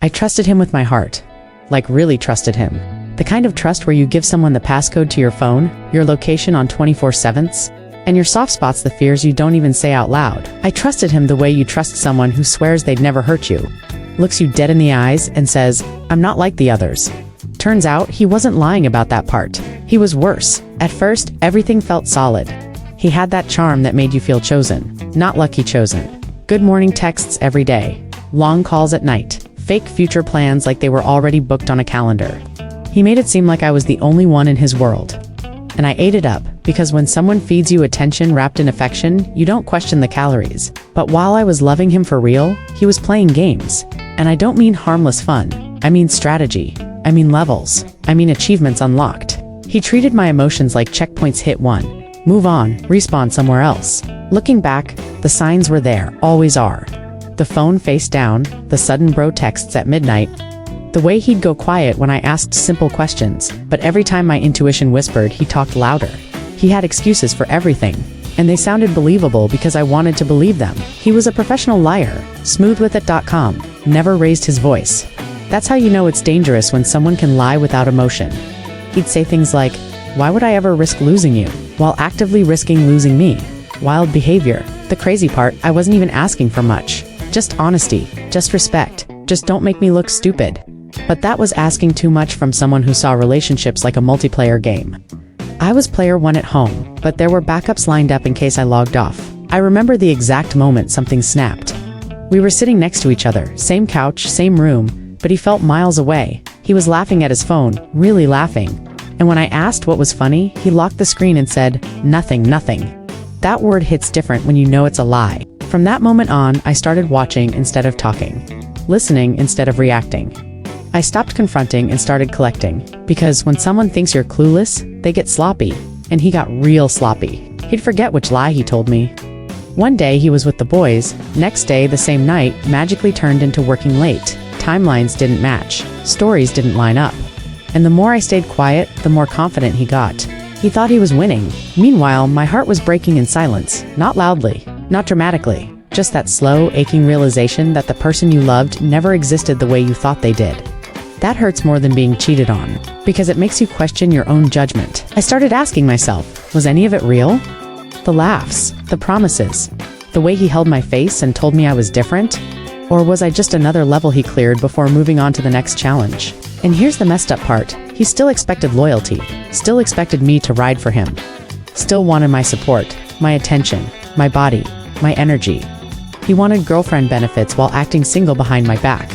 I trusted him with my heart. Like really trusted him. The kind of trust where you give someone the passcode to your phone, your location on 24/7s, and your soft spots the fears you don't even say out loud. I trusted him the way you trust someone who swears they'd never hurt you, looks you dead in the eyes and says, "I'm not like the others." Turns out he wasn't lying about that part. He was worse. At first, everything felt solid. He had that charm that made you feel chosen, not lucky chosen. Good morning texts every day. Long calls at night. Fake future plans like they were already booked on a calendar. He made it seem like I was the only one in his world. And I ate it up, because when someone feeds you attention wrapped in affection, you don't question the calories. But while I was loving him for real, he was playing games. And I don't mean harmless fun. I mean strategy. I mean levels. I mean achievements unlocked. He treated my emotions like checkpoints hit 1. Move on, respawn somewhere else. Looking back, the signs were there, always are. The phone face down, the sudden bro texts at midnight, the way he'd go quiet when I asked simple questions, but every time my intuition whispered, he talked louder. He had excuses for everything, and they sounded believable because I wanted to believe them. He was a professional liar, smoothwithit.com, never raised his voice. That's how you know it's dangerous when someone can lie without emotion. He'd say things like, "Why would I ever risk losing you?" while actively risking losing me. Wild behavior. The crazy part, I wasn't even asking for much. Just honesty, just respect, just don't make me look stupid. But that was asking too much from someone who saw relationships like a multiplayer game. I was player 1 at home, but there were backups lined up in case I logged off. I remember the exact moment something snapped. We were sitting next to each other, same couch, same room, but he felt miles away. He was laughing at his phone, really laughing. And when I asked what was funny, he locked the screen and said, "Nothing, nothing." That word hits different when you know it's a lie. From that moment on, I started watching instead of talking, listening instead of reacting. I stopped confronting and started collecting, because when someone thinks you're clueless, they get sloppy, and he got real sloppy. He'd forget which lie he told me. One day he was with the boys, next day the same night magically turned into working late. Timelines didn't match, stories didn't line up. And the more I stayed quiet, the more confident he got. He thought he was winning. Meanwhile, my heart was breaking in silence, not loudly, not dramatically, just that slow, aching realization that the person you loved never existed the way you thought they did. That hurts more than being cheated on, because it makes you question your own judgment. I started asking myself, was any of it real? The laughs, the promises, the way he held my face and told me I was different? Or was I just another level he cleared before moving on to the next challenge? And here's the messed up part. He still expected loyalty, still expected me to ride for him, still wanted my support, my attention, my body, my energy. He wanted girlfriend benefits while acting single behind my back.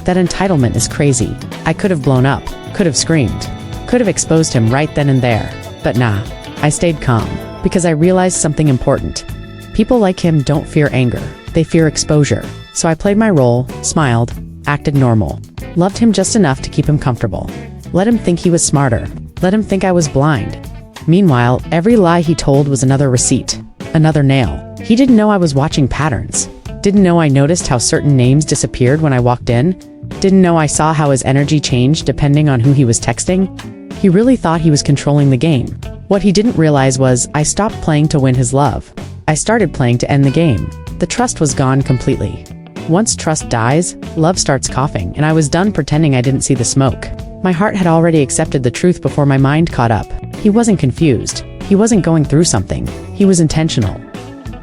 That entitlement is crazy. I could have blown up, could have screamed, could have exposed him right then and there. But nah, I stayed calm, because I realized something important. People like him don't fear anger, they fear exposure. So I played my role, smiled, acted normal, loved him just enough to keep him comfortable. Let him think he was smarter, let him think I was blind. Meanwhile, every lie he told was another receipt, another nail. He didn't know I was watching patterns, didn't know I noticed how certain names disappeared when I walked in, didn't know I saw how his energy changed depending on who he was texting. He really thought he was controlling the game. What he didn't realize was I stopped playing to win his love. I started playing to end the game. The trust was gone completely. Once trust dies, love starts coughing, and I was done pretending I didn't see the smoke. My heart had already accepted the truth before my mind caught up. He wasn't confused. He wasn't going through something. He was intentional.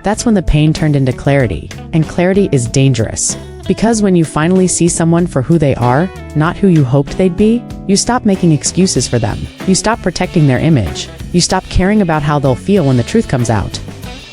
That's when the pain turned into clarity, and clarity is dangerous. Because when you finally see someone for who they are, not who you hoped they'd be, you stop making excuses for them. You stop protecting their image. You stop caring about how they'll feel when the truth comes out.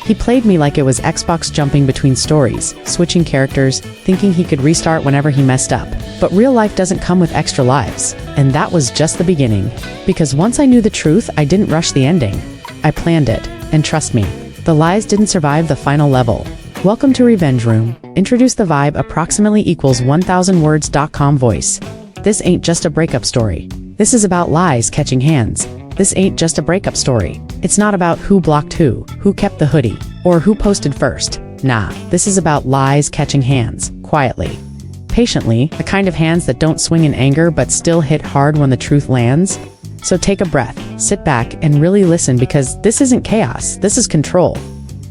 He played me like it was Xbox jumping between stories, switching characters, thinking he could restart whenever he messed up. But real life doesn't come with extra lives. And that was just the beginning. Because once I knew the truth, I didn't rush the ending. I planned it. And trust me, the lies didn't survive the final level. Welcome to Revenge Room. Introduce the vibe approximately equals 1000words.com voice. This ain't just a breakup story. This is about lies catching hands. This ain't just a breakup story. It's not about who blocked who kept the hoodie, or who posted first. Nah, this is about lies catching hands, quietly. Patiently, the kind of hands that don't swing in anger but still hit hard when the truth lands. So take a breath, sit back, and really listen, because this isn't chaos, this is control.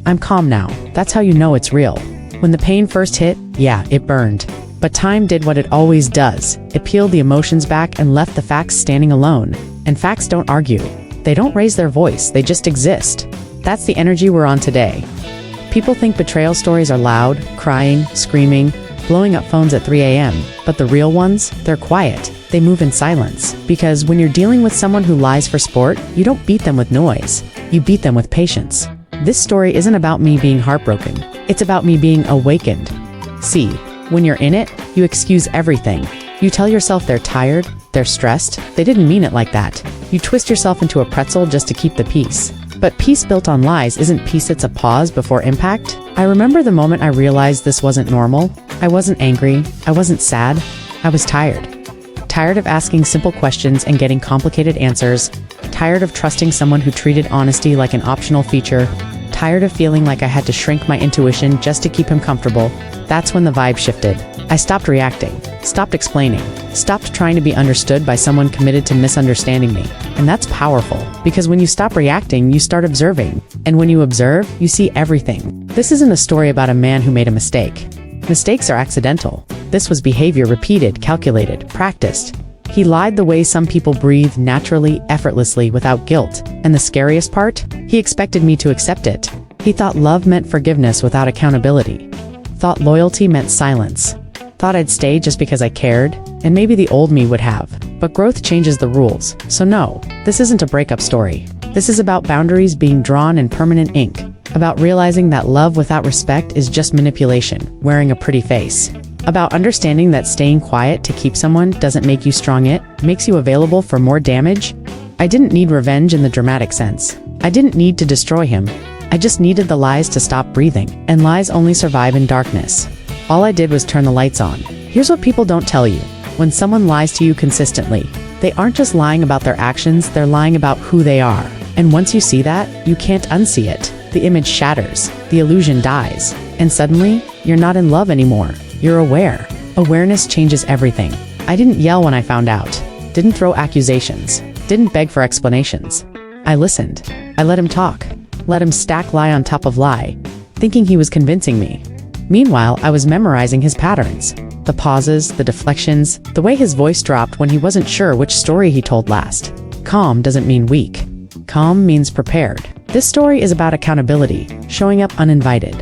I'm calm now, that's how you know it's real. When the pain first hit, yeah, it burned. But time did what it always does. It peeled the emotions back and left the facts standing alone. And facts don't argue. They don't raise their voice, they just exist. That's the energy we're on today. People think betrayal stories are loud, crying, screaming, blowing up phones at 3 a.m. But the real ones, they're quiet. They move in silence. Because when you're dealing with someone who lies for sport, you don't beat them with noise. You beat them with patience. This story isn't about me being heartbroken. It's about me being awakened. See, when you're in it, you excuse everything. You tell yourself they're tired, they're stressed, they didn't mean it like that. You twist yourself into a pretzel just to keep the peace. But peace built on lies isn't peace, it's a pause before impact. I remember the moment I realized this wasn't normal. I wasn't angry, I wasn't sad, I was tired. Tired of asking simple questions and getting complicated answers. Tired of trusting someone who treated honesty like an optional feature. Tired of feeling like I had to shrink my intuition just to keep him comfortable. That's when the vibe shifted. I stopped reacting, stopped explaining, stopped trying to be understood by someone committed to misunderstanding me. And that's powerful, because when you stop reacting, you start observing. And when you observe, you see everything. This isn't a story about a man who made a mistake. Mistakes are accidental. This was behavior repeated, calculated, practiced. He lied the way some people breathe, naturally, effortlessly, without guilt. And the scariest part? He expected me to accept it. He thought love meant forgiveness without accountability. Thought loyalty meant silence. Thought I'd stay just because I cared, and maybe the old me would have. But growth changes the rules. So no, this isn't a breakup story. This is about boundaries being drawn in permanent ink. About realizing that love without respect is just manipulation, wearing a pretty face. About understanding that staying quiet to keep someone doesn't make you strong, it makes you available for more damage. I didn't need revenge in the dramatic sense. I didn't need to destroy him. I just needed the lies to stop breathing, and lies only survive in darkness. All I did was turn the lights on. Here's what people don't tell you. When someone lies to you consistently, they aren't just lying about their actions, they're lying about who they are. And once you see that, you can't unsee it. The image shatters, the illusion dies, and suddenly, you're not in love anymore. You're aware. Awareness changes everything. I didn't yell when I found out. Didn't throw accusations. Didn't beg for explanations. I listened. I let him talk. Let him stack lie on top of lie, thinking he was convincing me. Meanwhile, I was memorizing his patterns. The pauses, the deflections, the way his voice dropped when he wasn't sure which story he told last. Calm doesn't mean weak. Calm means prepared. This story is about accountability, showing up uninvited.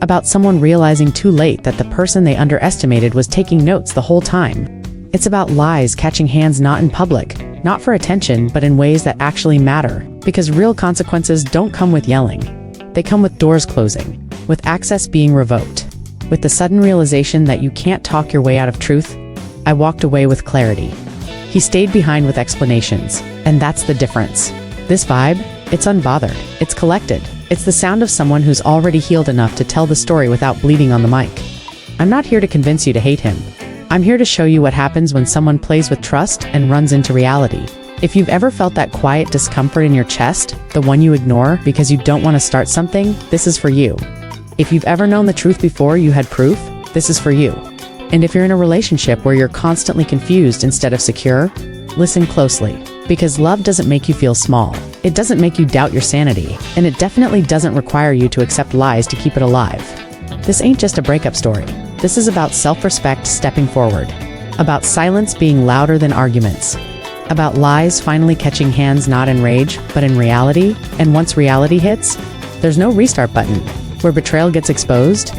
About someone realizing too late that the person they underestimated was taking notes the whole time. It's about lies catching hands, not in public, not for attention, but in ways that actually matter. Because real consequences don't come with yelling. They come with doors closing, with access being revoked, with the sudden realization that you can't talk your way out of truth. I walked away with clarity. He stayed behind with explanations, and that's the difference. This vibe, it's unbothered, it's collected. It's the sound of someone who's already healed enough to tell the story without bleeding on the mic. I'm not here to convince you to hate him. I'm here to show you what happens when someone plays with trust and runs into reality. If you've ever felt that quiet discomfort in your chest, the one you ignore because you don't want to start something, this is for you. If you've ever known the truth before you had proof, this is for you. And if you're in a relationship where you're constantly confused instead of secure, listen closely. Because love doesn't make you feel small. It doesn't make you doubt your sanity. And it definitely doesn't require you to accept lies to keep it alive. This ain't just a breakup story. This is about self-respect stepping forward. About silence being louder than arguments. About lies finally catching hands, not in rage, but in reality. And once reality hits, there's no restart button. Where betrayal gets exposed.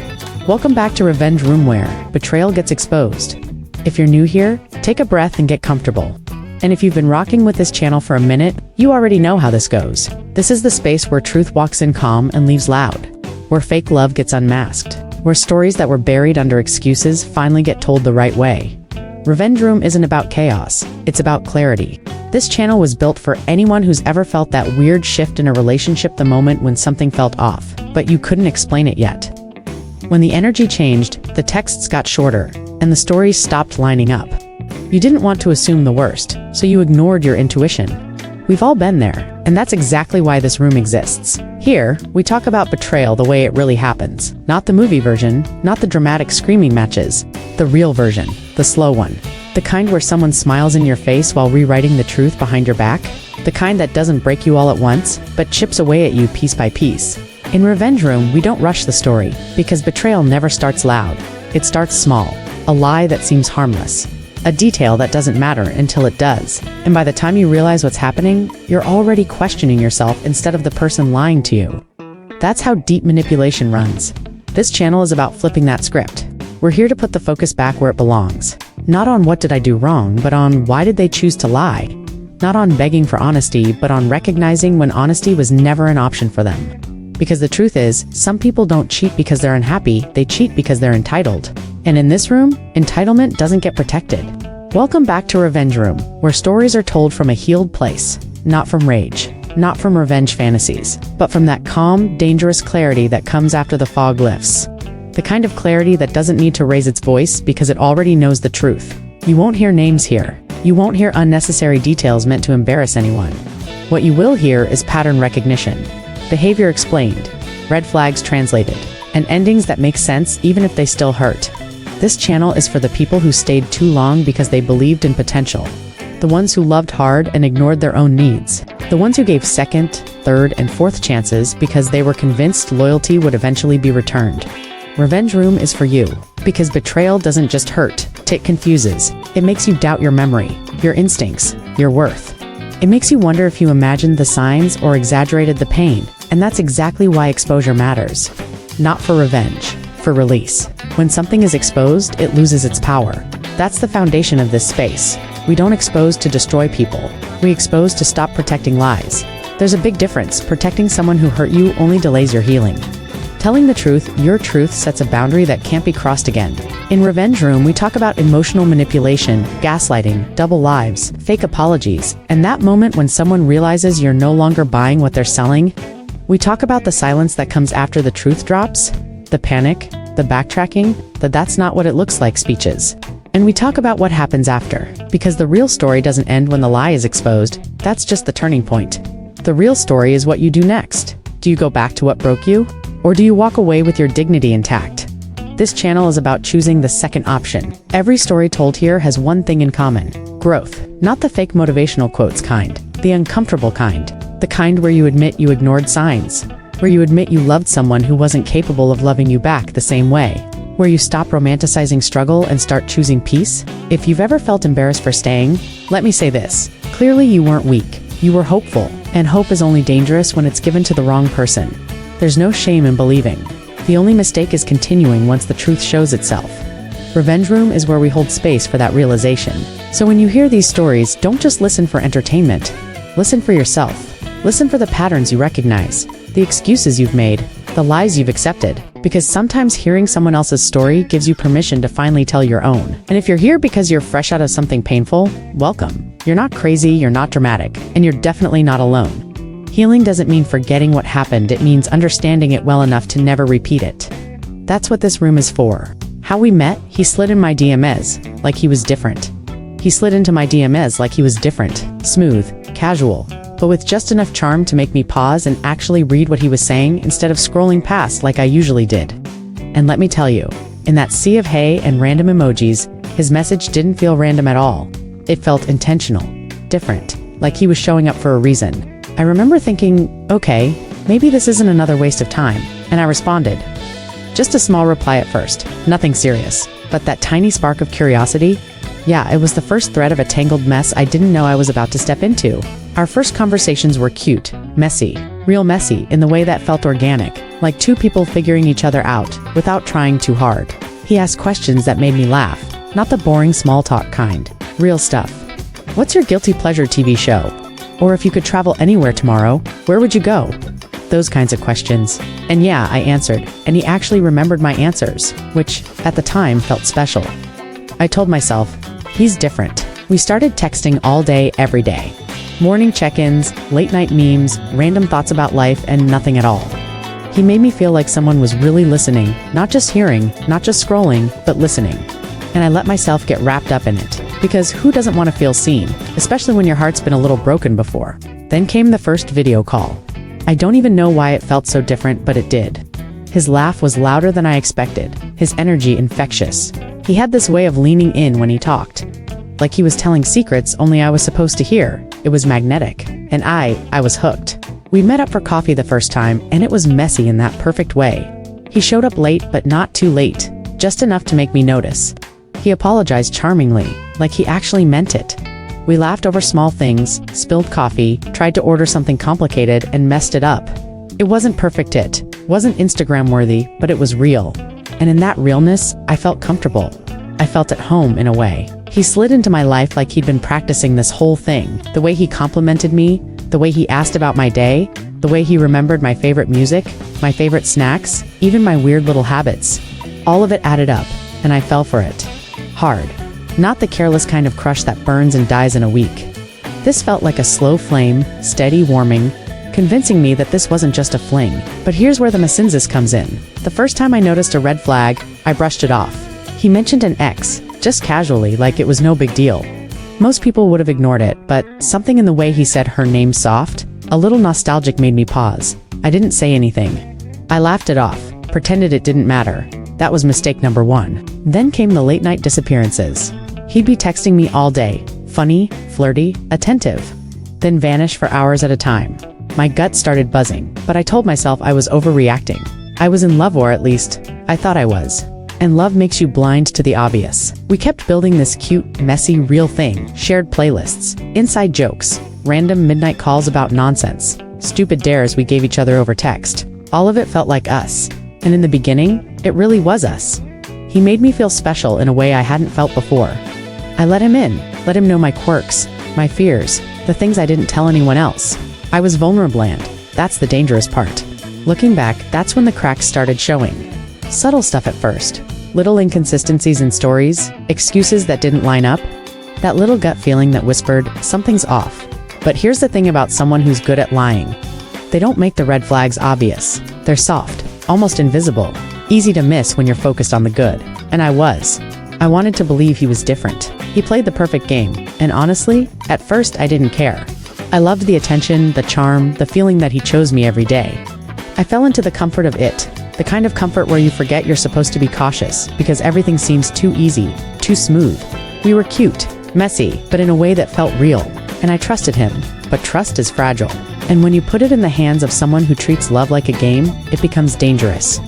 Welcome back to Revenge Room, where betrayal gets exposed. If you're new here, take a breath and get comfortable. And if you've been rocking with this channel for a minute, you already know how this goes. This is the space where truth walks in calm and leaves loud. Where fake love gets unmasked. Where stories that were buried under excuses finally get told the right way. Revenge Room isn't about chaos, it's about clarity. This channel was built for anyone who's ever felt that weird shift in a relationship, the moment when something felt off, but you couldn't explain it yet. When the energy changed, the texts got shorter, and the stories stopped lining up. You didn't want to assume the worst, so you ignored your intuition. We've all been there, and that's exactly why this room exists. Here, we talk about betrayal the way it really happens. Not the movie version, not the dramatic screaming matches. The real version, the slow one. The kind where someone smiles in your face while rewriting the truth behind your back. The kind that doesn't break you all at once, but chips away at you piece by piece. In Revenge Room, we don't rush the story, because betrayal never starts loud. It starts small. A lie that seems harmless. A detail that doesn't matter until it does. And by the time you realize what's happening, you're already questioning yourself instead of the person lying to you. That's how deep manipulation runs. This channel is about flipping that script. We're here to put the focus back where it belongs. Not on what did I do wrong, but on why did they choose to lie. Not on begging for honesty, but on recognizing when honesty was never an option for them. Because the truth is, some people don't cheat because they're unhappy, they cheat because they're entitled. And in this room, entitlement doesn't get protected. Welcome back to Revenge Room, where stories are told from a healed place. Not from rage, not from revenge fantasies, but from that calm, dangerous clarity that comes after the fog lifts. The kind of clarity that doesn't need to raise its voice because it already knows the truth. You won't hear names here. You won't hear unnecessary details meant to embarrass anyone. What you will hear is pattern recognition. Behavior explained, red flags translated, and endings that make sense even if they still hurt. This channel is for the people who stayed too long because they believed in potential. The ones who loved hard and ignored their own needs. The ones who gave second, third, and fourth chances because they were convinced loyalty would eventually be returned. Revenge Room is for you, because betrayal doesn't just hurt, it confuses. It makes you doubt your memory, your instincts, your worth. It makes you wonder if you imagined the signs or exaggerated the pain. And that's exactly why exposure matters. Not for revenge, for release. When something is exposed, it loses its power. That's the foundation of this space. We don't expose to destroy people. We expose to stop protecting lies. There's a big difference. Protecting someone who hurt you only delays your healing. Telling the truth, your truth, sets a boundary that can't be crossed again. In Revenge Room, we talk about emotional manipulation, gaslighting, double lives, fake apologies, and that moment when someone realizes you're no longer buying what they're selling. We talk about the silence that comes after the truth drops, the panic, the backtracking, the "that's not what it looks like" speeches. And we talk about what happens after, because the real story doesn't end when the lie is exposed. That's just the turning point. The real story is what you do next. Do you go back to what broke you? Or do you walk away with your dignity intact? This channel is about choosing the second option. Every story told here has one thing in common: growth. Not the fake motivational quotes kind, the uncomfortable kind. The kind where you admit you ignored signs. Where you admit you loved someone who wasn't capable of loving you back the same way. Where you stop romanticizing struggle and start choosing peace. If you've ever felt embarrassed for staying, let me say this. Clearly you weren't weak. You were hopeful. And hope is only dangerous when it's given to the wrong person. There's no shame in believing. The only mistake is continuing once the truth shows itself. Revenge Room is where we hold space for that realization. So when you hear these stories, don't just listen for entertainment. Listen for yourself. Listen for the patterns you recognize, the excuses you've made, the lies you've accepted. Because sometimes hearing someone else's story gives you permission to finally tell your own. And if you're here because you're fresh out of something painful, welcome. You're not crazy, you're not dramatic, and you're definitely not alone. Healing doesn't mean forgetting what happened, it means understanding it well enough to never repeat it. That's what this room is for. How we met, he slid in my DMs, like he was different. He slid into my DMs like he was different, smooth, casual, but with just enough charm to make me pause and actually read what he was saying instead of scrolling past like I usually did. And let me tell you, in that sea of hey and random emojis, his message didn't feel random at all. It felt intentional, different, like he was showing up for a reason. I remember thinking, okay, maybe this isn't another waste of time, and I responded. Just a small reply at first, nothing serious, but that tiny spark of curiosity, yeah, it was the first thread of a tangled mess I didn't know I was about to step into. Our first conversations were cute, messy, real messy in the way that felt organic, like two people figuring each other out without trying too hard. He asked questions that made me laugh, not the boring small talk kind, real stuff. What's your guilty pleasure TV show? Or if you could travel anywhere tomorrow, where would you go? Those kinds of questions. And yeah, I answered, and he actually remembered my answers, which, at the time, felt special. I told myself, he's different. We started texting all day, every day. Morning check-ins, late-night memes, random thoughts about life, and nothing at all. He made me feel like someone was really listening, not just hearing, not just scrolling, but listening. And I let myself get wrapped up in it. Because who doesn't want to feel seen, especially when your heart's been a little broken before? Then came the first video call. I don't even know why it felt so different, but it did. His laugh was louder than I expected, his energy infectious. He had this way of leaning in when he talked. Like he was telling secrets only I was supposed to hear. It was magnetic. And I was hooked. We met up for coffee the first time, and it was messy in that perfect way. He showed up late, but not too late. Just enough to make me notice. He apologized charmingly, like he actually meant it. We laughed over small things, spilled coffee, tried to order something complicated, and messed it up. It wasn't perfect, it wasn't Instagram worthy, but it was real. And in that realness, I felt comfortable. I felt at home in a way. He slid into my life like he'd been practicing this whole thing. The way he complimented me, the way he asked about my day, the way he remembered my favorite music, my favorite snacks, even my weird little habits. All of it added up, and I fell for it. Hard. Not the careless kind of crush that burns and dies in a week. This felt like a slow flame, steady warming, convincing me that this wasn't just a fling. But here's where the mesinsis comes in. The first time I noticed a red flag, I brushed it off. He mentioned an ex, just casually, like it was no big deal. Most people would have ignored it, but something in the way he said her name soft, a little nostalgic, made me pause. I didn't say anything. I laughed it off, pretended it didn't matter. That was mistake number one. Then came the late night disappearances. He'd be texting me all day, funny, flirty, attentive, then vanish for hours at a time. My gut started buzzing, but I told myself I was overreacting. I was in love, or at least, I thought I was. And love makes you blind to the obvious. We kept building this cute, messy, real thing. Shared playlists, inside jokes, random midnight calls about nonsense, stupid dares we gave each other over text. All of it felt like us. And in the beginning, it really was us. He made me feel special in a way I hadn't felt before. I let him in, let him know my quirks, my fears, the things I didn't tell anyone else. I was vulnerable, and that's the dangerous part. Looking back, that's when the cracks started showing. Subtle stuff at first. Little inconsistencies in stories, excuses that didn't line up, that little gut feeling that whispered, something's off. But here's the thing about someone who's good at lying. They don't make the red flags obvious. They're soft, almost invisible, easy to miss when you're focused on the good. And I was. I wanted to believe he was different. He played the perfect game, and honestly, at first I didn't care. I loved the attention, the charm, the feeling that he chose me every day. I fell into the comfort of it. The kind of comfort where you forget you're supposed to be cautious because everything seems too easy, too smooth. We were cute, messy, but in a way that felt real. And I trusted him, but trust is fragile. And when you put it in the hands of someone who treats love like a game, it becomes dangerous.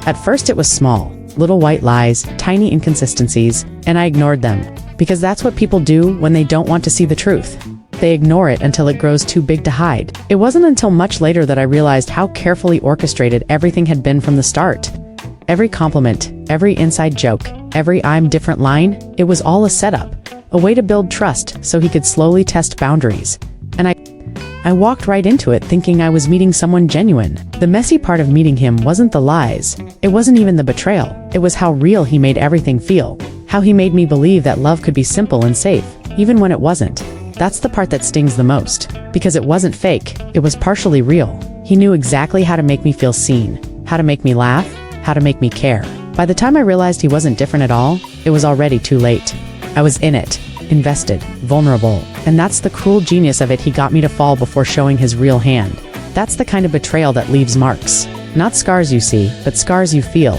At first it was small, little white lies, tiny inconsistencies, and I ignored them. Because that's what people do when they don't want to see the truth. They ignore it until it grows too big to hide. It wasn't until much later that I realized how carefully orchestrated everything had been from the start. Every compliment, every inside joke, every I'm different line, it was all a setup, a way to build trust so he could slowly test boundaries. And I walked right into it thinking I was meeting someone genuine. The messy part of meeting him wasn't the lies. It wasn't even the betrayal. It was how real he made everything feel. How he made me believe that love could be simple and safe, even when it wasn't. That's the part that stings the most. Because it wasn't fake, it was partially real. He knew exactly how to make me feel seen, how to make me laugh, how to make me care. By the time I realized he wasn't different at all, it was already too late. I was in it, invested, vulnerable. And that's the cruel genius of it. He got me to fall before showing his real hand. That's the kind of betrayal that leaves marks. Not scars you see, but scars you feel.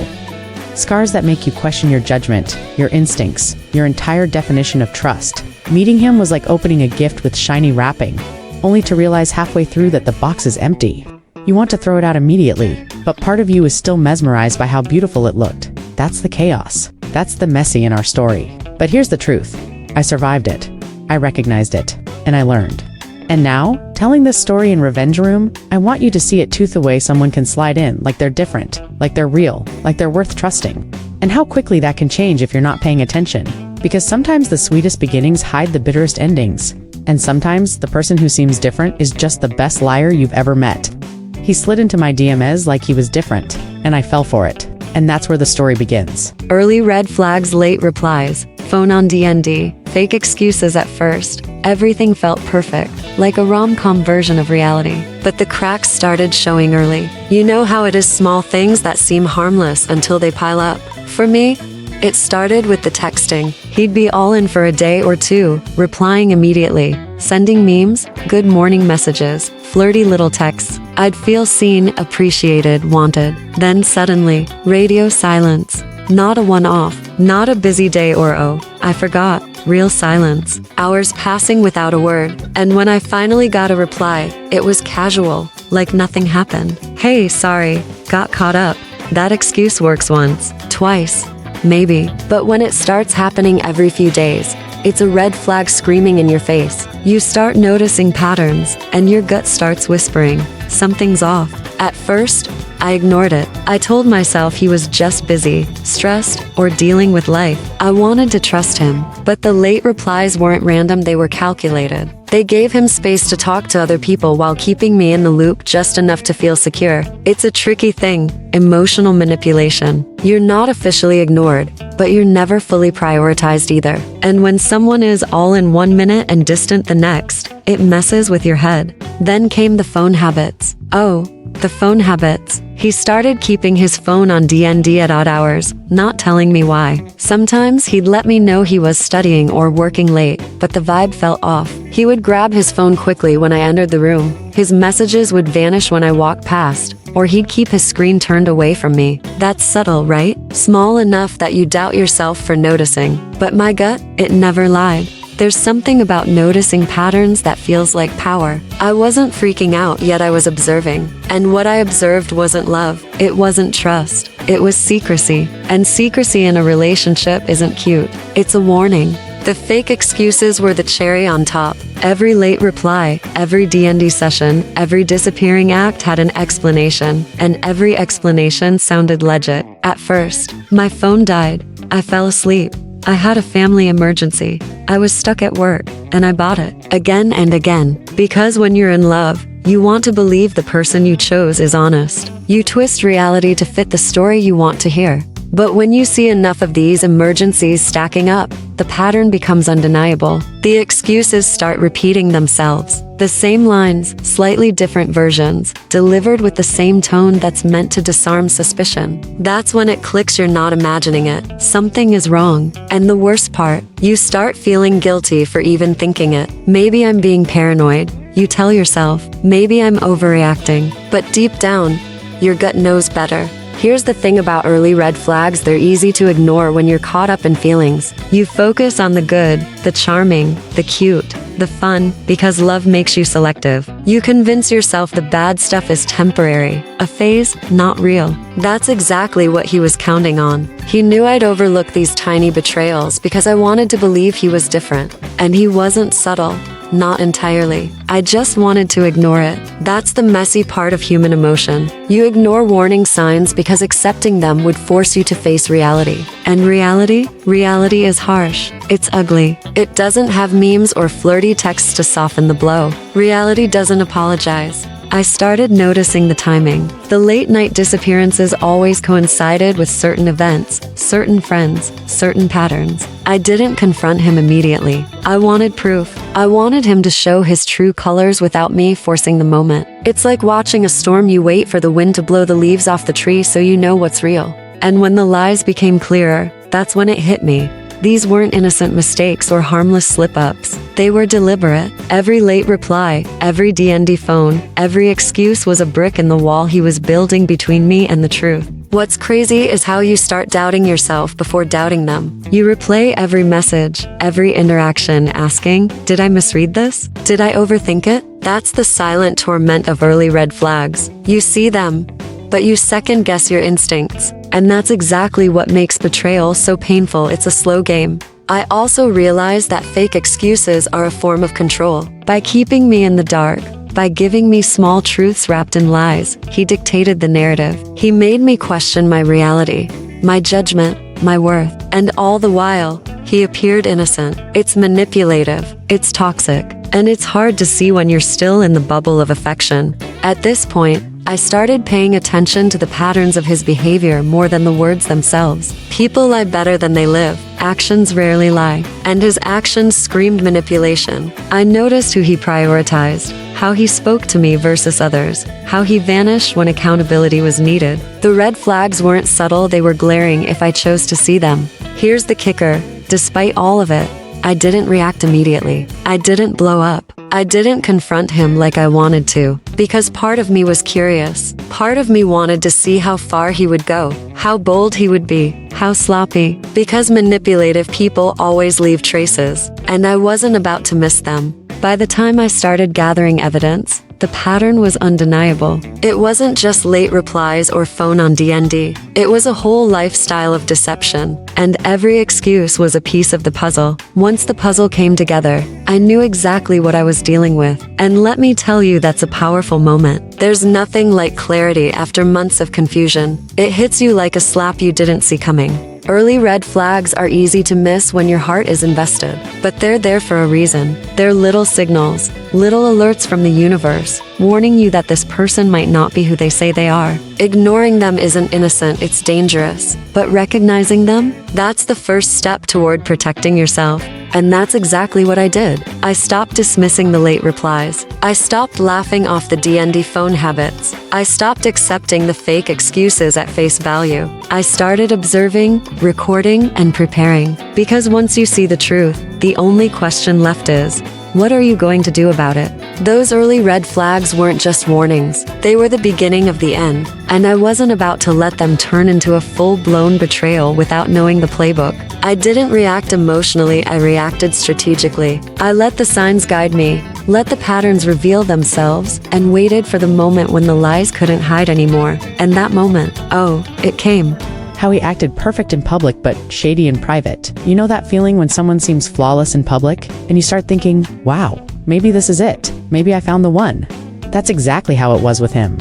Scars that make you question your judgment, your instincts, your entire definition of trust. Meeting him was like opening a gift with shiny wrapping, only to realize halfway through that the box is empty. You want to throw it out immediately, but part of you is still mesmerized by how beautiful it looked. That's the chaos. That's the messy in our story. But here's the truth. I survived it. I recognized it. And I learned. And now, telling this story in Revenge Room, I want you to see it too, the way someone can slide in like they're different, like they're real, like they're worth trusting. And how quickly that can change if you're not paying attention. Because sometimes the sweetest beginnings hide the bitterest endings. And sometimes the person who seems different is just the best liar you've ever met. He slid into my DMs like he was different, and I fell for it. And that's where the story begins. Early red flags, late replies, phone on DND, fake excuses at first. Everything felt perfect, like a rom-com version of reality. But the cracks started showing early. You know how it is, small things that seem harmless until they pile up. For me, it started with the texting. He'd be all in for a day or two, replying immediately, sending memes, good morning messages, flirty little texts. I'd feel seen, appreciated, wanted. Then suddenly, radio silence. Not a one-off, not a busy day or I forgot. Real silence. Hours passing without a word. And when I finally got a reply, it was casual, like nothing happened. Hey, sorry, got caught up. That excuse works once, twice. maybe. But when it starts happening every few days, it's a red flag screaming in your face. You start noticing patterns, and your gut starts whispering, something's off. At first, I ignored it. I told myself he was just busy, stressed, or dealing with life. I wanted to trust him, but the late replies weren't random, they were calculated. They gave him space to talk to other people while keeping me in the loop just enough to feel secure. It's a tricky thing, emotional manipulation. You're not officially ignored, but you're never fully prioritized either. And when someone is all in 1 minute and distant the next, it messes with your head. Then came the phone habits. Oh, the phone habits. He started keeping his phone on DND at odd hours, not telling me why. Sometimes he'd let me know he was studying or working late, but the vibe felt off. He would grab his phone quickly when I entered the room. His messages would vanish when I walked past, or he'd keep his screen turned away from me. That's subtle, right? Small enough that you doubt yourself for noticing. But my gut, it never lied. There's something about noticing patterns that feels like power. I wasn't freaking out, yet I was observing. And what I observed wasn't love. It wasn't trust. It was secrecy. And secrecy in a relationship isn't cute. It's a warning. The fake excuses were the cherry on top. Every late reply, every DND session, every disappearing act had an explanation. And every explanation sounded legit. At first, my phone died. I fell asleep. I had a family emergency. I was stuck at work, and I bought it again and again. Because when you're in love, you want to believe the person you chose is honest. You twist reality to fit the story you want to hear. But when you see enough of these emergencies stacking up, the pattern becomes undeniable. The excuses start repeating themselves. The same lines, slightly different versions, delivered with the same tone that's meant to disarm suspicion. That's when it clicks, you're not imagining it. Something is wrong. And the worst part, you start feeling guilty for even thinking it. Maybe I'm being paranoid, you tell yourself. Maybe I'm overreacting. But deep down, your gut knows better. Here's the thing about early red flags, they're easy to ignore when you're caught up in feelings. You focus on the good, the charming, the cute, the fun, because love makes you selective. You convince yourself the bad stuff is temporary, a phase, not real. That's exactly what he was counting on. He knew I'd overlook these tiny betrayals because I wanted to believe he was different. And he wasn't subtle. Not entirely. I just wanted to ignore it. That's the messy part of human emotion. You ignore warning signs because accepting them would force you to face reality. And reality is harsh. It's ugly. It doesn't have memes or flirty texts to soften the blow. Reality doesn't apologize. I started noticing the timing. The late night disappearances always coincided with certain events, certain friends, certain patterns. I didn't confront him immediately. I wanted proof. I wanted him to show his true colors without me forcing the moment. It's like watching a storm. You wait for the wind to blow the leaves off the tree so you know what's real. And when the lies became clearer, that's when it hit me. These weren't innocent mistakes or harmless slip-ups. They were deliberate. Every late reply, every DND phone, every excuse was a brick in the wall he was building between me and the truth. What's crazy is how you start doubting yourself before doubting them. You replay every message, every interaction, asking, did I misread this? Did I overthink it? That's the silent torment of early red flags. You see them, but you second-guess your instincts. And that's exactly what makes betrayal so painful. It's a slow game. I also realized that fake excuses are a form of control. By keeping me in the dark, by giving me small truths wrapped in lies, he dictated the narrative. He made me question my reality, my judgment, my worth. And all the while, he appeared innocent. It's manipulative. It's toxic. And it's hard to see when you're still in the bubble of affection. At this point, I started paying attention to the patterns of his behavior more than the words themselves. People lie better than they live. Actions rarely lie. And his actions screamed manipulation. I noticed who he prioritized, how he spoke to me versus others, how he vanished when accountability was needed. The red flags weren't subtle, they were glaring if I chose to see them. Here's the kicker. Despite all of it, I didn't react immediately. I didn't blow up. I didn't confront him like I wanted to, because part of me was curious. Part of me wanted to see how far he would go, how bold he would be, how sloppy, because manipulative people always leave traces, and I wasn't about to miss them. By the time I started gathering evidence, The pattern was undeniable. It wasn't just late replies or phone on DND. It was a whole lifestyle of deception. And every excuse was a piece of the puzzle. Once the puzzle came together, I knew exactly what I was dealing with. And let me tell you, that's a powerful moment. There's nothing like clarity after months of confusion. It hits you like a slap you didn't see coming. Early red flags are easy to miss when your heart is invested, but they're there for a reason. They're little signals, little alerts from the universe, warning you that this person might not be who they say they are. Ignoring them isn't innocent, it's dangerous. But recognizing them, that's the first step toward protecting yourself. And that's exactly what I did. I stopped dismissing the late replies. I stopped laughing off the DND phone habits. I stopped accepting the fake excuses at face value. I started observing, recording, and preparing. Because once you see the truth, the only question left is, what are you going to do about it? Those early red flags weren't just warnings. They were the beginning of the end. And I wasn't about to let them turn into a full-blown betrayal without knowing the playbook. I didn't react emotionally, I reacted strategically. I let the signs guide me, let the patterns reveal themselves, and waited for the moment when the lies couldn't hide anymore. And that moment, oh, it came. How he acted perfect in public but shady in private. You know that feeling when someone seems flawless in public, and you start thinking, wow, maybe this is it. Maybe I found the one. That's exactly how it was with him.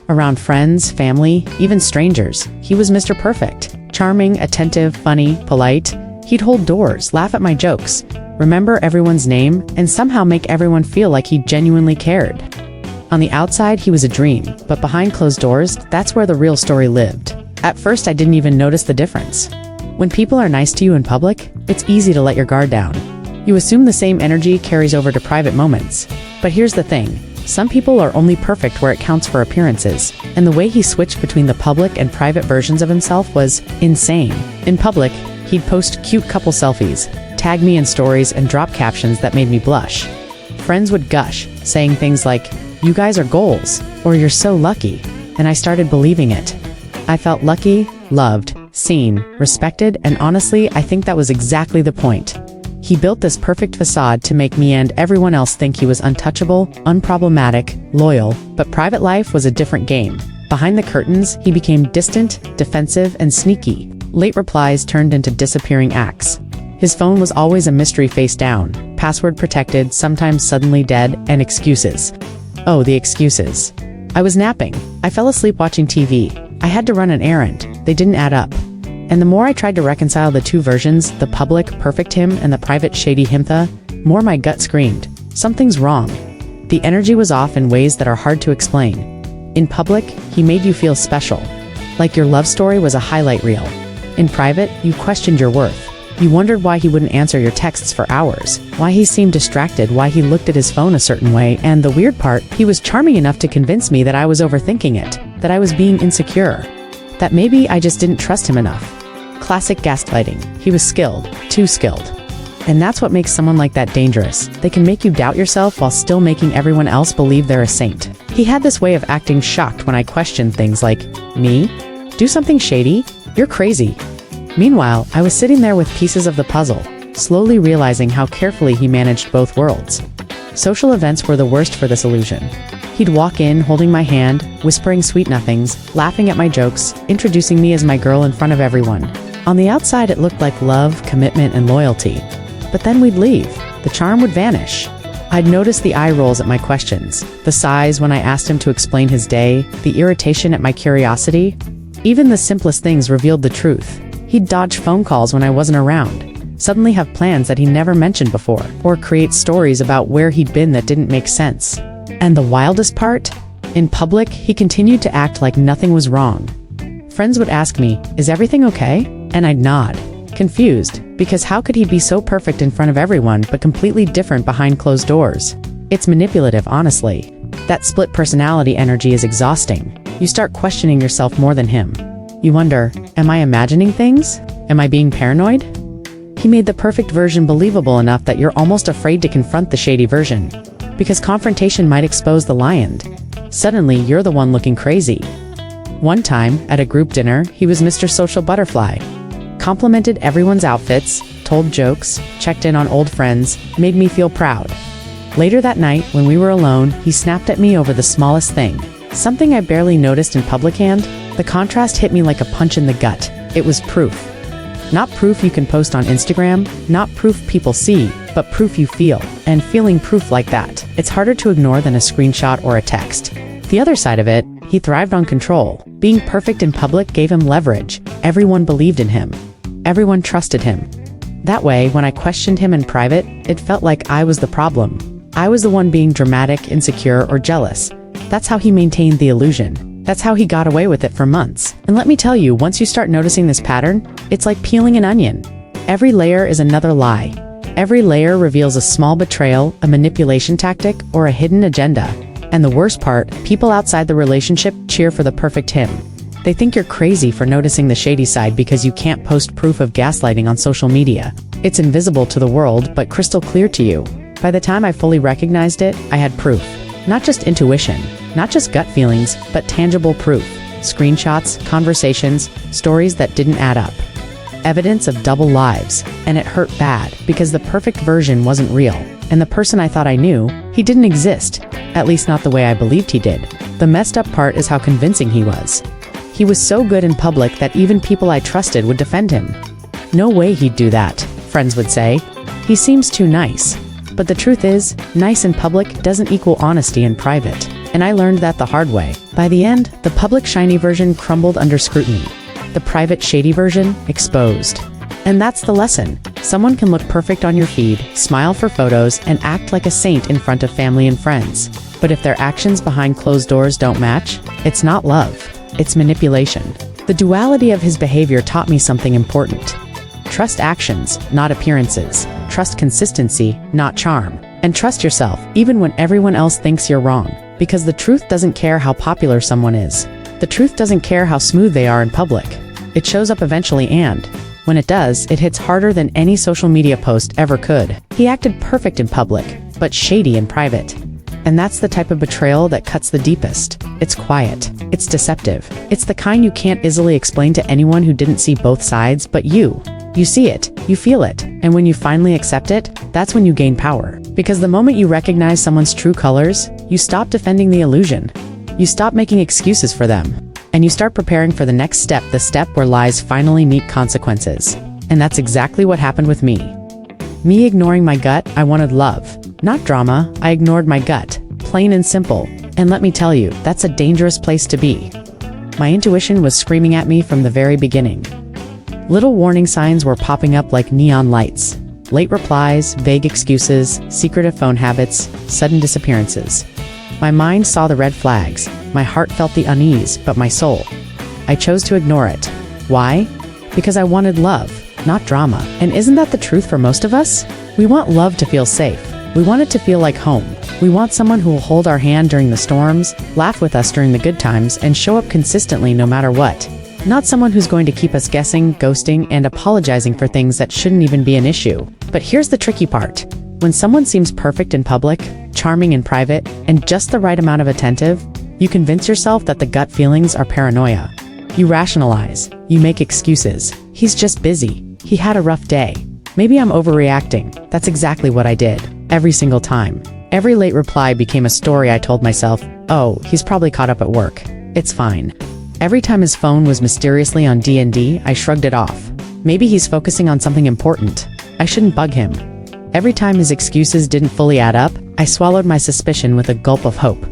Around friends, family, even strangers, he was Mr. Perfect. Charming, attentive, funny, polite. He'd hold doors, laugh at my jokes, remember everyone's name, and somehow make everyone feel like he genuinely cared. On the outside, he was a dream, but behind closed doors, that's where the real story lived. At first, I didn't even notice the difference. When people are nice to you in public, it's easy to let your guard down. You assume the same energy carries over to private moments. But here's the thing. Some people are only perfect where it counts for appearances, and the way he switched between the public and private versions of himself was insane. In public, he'd post cute couple selfies, tag me in stories, and drop captions that made me blush. Friends would gush, saying things like, "You guys are goals," or "You're so lucky," and I started believing it. I felt lucky, loved, seen, respected, and honestly, I think that was exactly the point. He built this perfect facade to make me and everyone else think he was untouchable, unproblematic, loyal, but private life was a different game. Behind the curtains, he became distant, defensive, and sneaky. Late replies turned into disappearing acts. His phone was always a mystery face down, password protected, sometimes suddenly dead, and excuses. Oh, the excuses. I was napping. I fell asleep watching TV. I had to run an errand. They didn't add up. And the more I tried to reconcile the two versions, the public, perfect him, and the private, shady him, the more my gut screamed, something's wrong. The energy was off in ways that are hard to explain. In public, he made you feel special, like your love story was a highlight reel. In private, you questioned your worth. You wondered why he wouldn't answer your texts for hours, why he seemed distracted, why he looked at his phone a certain way, and the weird part, he was charming enough to convince me that I was overthinking it, that I was being insecure, that maybe I just didn't trust him enough. Classic gaslighting. He was skilled, too skilled. And that's what makes someone like that dangerous. They can make you doubt yourself while still making everyone else believe they're a saint. He had this way of acting shocked when I questioned things like, "Me? Do something shady? You're crazy." Meanwhile, I was sitting there with pieces of the puzzle, slowly realizing how carefully he managed both worlds. Social events were the worst for this illusion. He'd walk in, holding my hand, whispering sweet nothings, laughing at my jokes, introducing me as my girl in front of everyone. On the outside, it looked like love, commitment, and loyalty. But then we'd leave. The charm would vanish. I'd notice the eye rolls at my questions, the sighs when I asked him to explain his day, the irritation at my curiosity. Even the simplest things revealed the truth. He'd dodge phone calls when I wasn't around, suddenly have plans that he never mentioned before, or create stories about where he'd been that didn't make sense. And the wildest part? In public, he continued to act like nothing was wrong. Friends would ask me, "Is everything okay?" And I'd nod, confused, because how could he be so perfect in front of everyone but completely different behind closed doors? It's manipulative, honestly. That split personality energy is exhausting. You start questioning yourself more than him. You wonder, am I imagining things? Am I being paranoid? He made the perfect version believable enough that you're almost afraid to confront the shady version, because confrontation might expose the lion. Suddenly, you're the one looking crazy. One time, at a group dinner, he was Mr. Social Butterfly. Complimented everyone's outfits, told jokes, checked in on old friends, made me feel proud. Later that night, when we were alone, he snapped at me over the smallest thing. Something I barely noticed in public, and the contrast hit me like a punch in the gut. It was proof. Not proof you can post on Instagram, not proof people see, but proof you feel. And feeling proof like that, it's harder to ignore than a screenshot or a text. The other side of it, he thrived on control. Being perfect in public gave him leverage. Everyone believed in him. Everyone trusted him. That way, when I questioned him in private, it felt like I was the problem. I was the one being dramatic, insecure, or jealous. That's how he maintained the illusion. That's how he got away with it for months. And let me tell you, once you start noticing this pattern, it's like peeling an onion. Every layer is another lie. Every layer reveals a small betrayal, a manipulation tactic, or a hidden agenda. And the worst part, people outside the relationship cheer for the perfect him. They think you're crazy for noticing the shady side because you can't post proof of gaslighting on social media. It's invisible to the world, but crystal clear to you. By the time I fully recognized it, I had proof. Not just intuition, not just gut feelings, but tangible proof. Screenshots, conversations, stories that didn't add up. Evidence of double lives. And it hurt bad, because the perfect version wasn't real. And the person I thought I knew, he didn't exist. At least not the way I believed he did. The messed up part is how convincing he was. He was so good in public that even people I trusted would defend him. No way he'd do that, friends would say. He seems too nice. But the truth is, nice in public doesn't equal honesty in private. And I learned that the hard way. By the end, the public shiny version crumbled under scrutiny. The private shady version exposed. And that's the lesson. Someone can look perfect on your feed, smile for photos, and act like a saint in front of family and friends. But if their actions behind closed doors don't match, it's not love. It's manipulation. The duality of his behavior taught me something important. Trust actions, not appearances. Trust consistency, not charm. And trust yourself, even when everyone else thinks you're wrong. Because the truth doesn't care how popular someone is. The truth doesn't care how smooth they are in public. It shows up eventually, and when it does, it hits harder than any social media post ever could. He acted perfect in public, but shady in private. And that's the type of betrayal that cuts the deepest. It's quiet. It's deceptive. It's the kind you can't easily explain to anyone who didn't see both sides, but you. You see it, you feel it, and when you finally accept it, that's when you gain power. Because the moment you recognize someone's true colors, you stop defending the illusion. You stop making excuses for them. And you start preparing for the next step, the step where lies finally meet consequences. And that's exactly what happened with me. Me ignoring my gut, I wanted love. Not drama, I ignored my gut. Plain and simple. And let me tell you, that's a dangerous place to be. My intuition was screaming at me from the very beginning. Little warning signs were popping up like neon lights. Late replies, vague excuses, secretive phone habits, sudden disappearances. My mind saw the red flags. My heart felt the unease, but my soul. I chose to ignore it. Why? Because I wanted love, not drama. And isn't that the truth for most of us? We want love to feel safe. We want it to feel like home. We want someone who will hold our hand during the storms, laugh with us during the good times, and show up consistently no matter what. Not someone who's going to keep us guessing, ghosting, and apologizing for things that shouldn't even be an issue. But here's the tricky part. When someone seems perfect in public, charming in private, and just the right amount of attentive, you convince yourself that the gut feelings are paranoia. You rationalize. You make excuses. He's just busy. He had a rough day. Maybe I'm overreacting. That's exactly what I did. Every single time. Every late reply became a story I told myself. Oh, he's probably caught up at work. It's fine. Every time his phone was mysteriously on D&D, I shrugged it off. Maybe he's focusing on something important. I shouldn't bug him. Every time his excuses didn't fully add up, I swallowed my suspicion with a gulp of hope.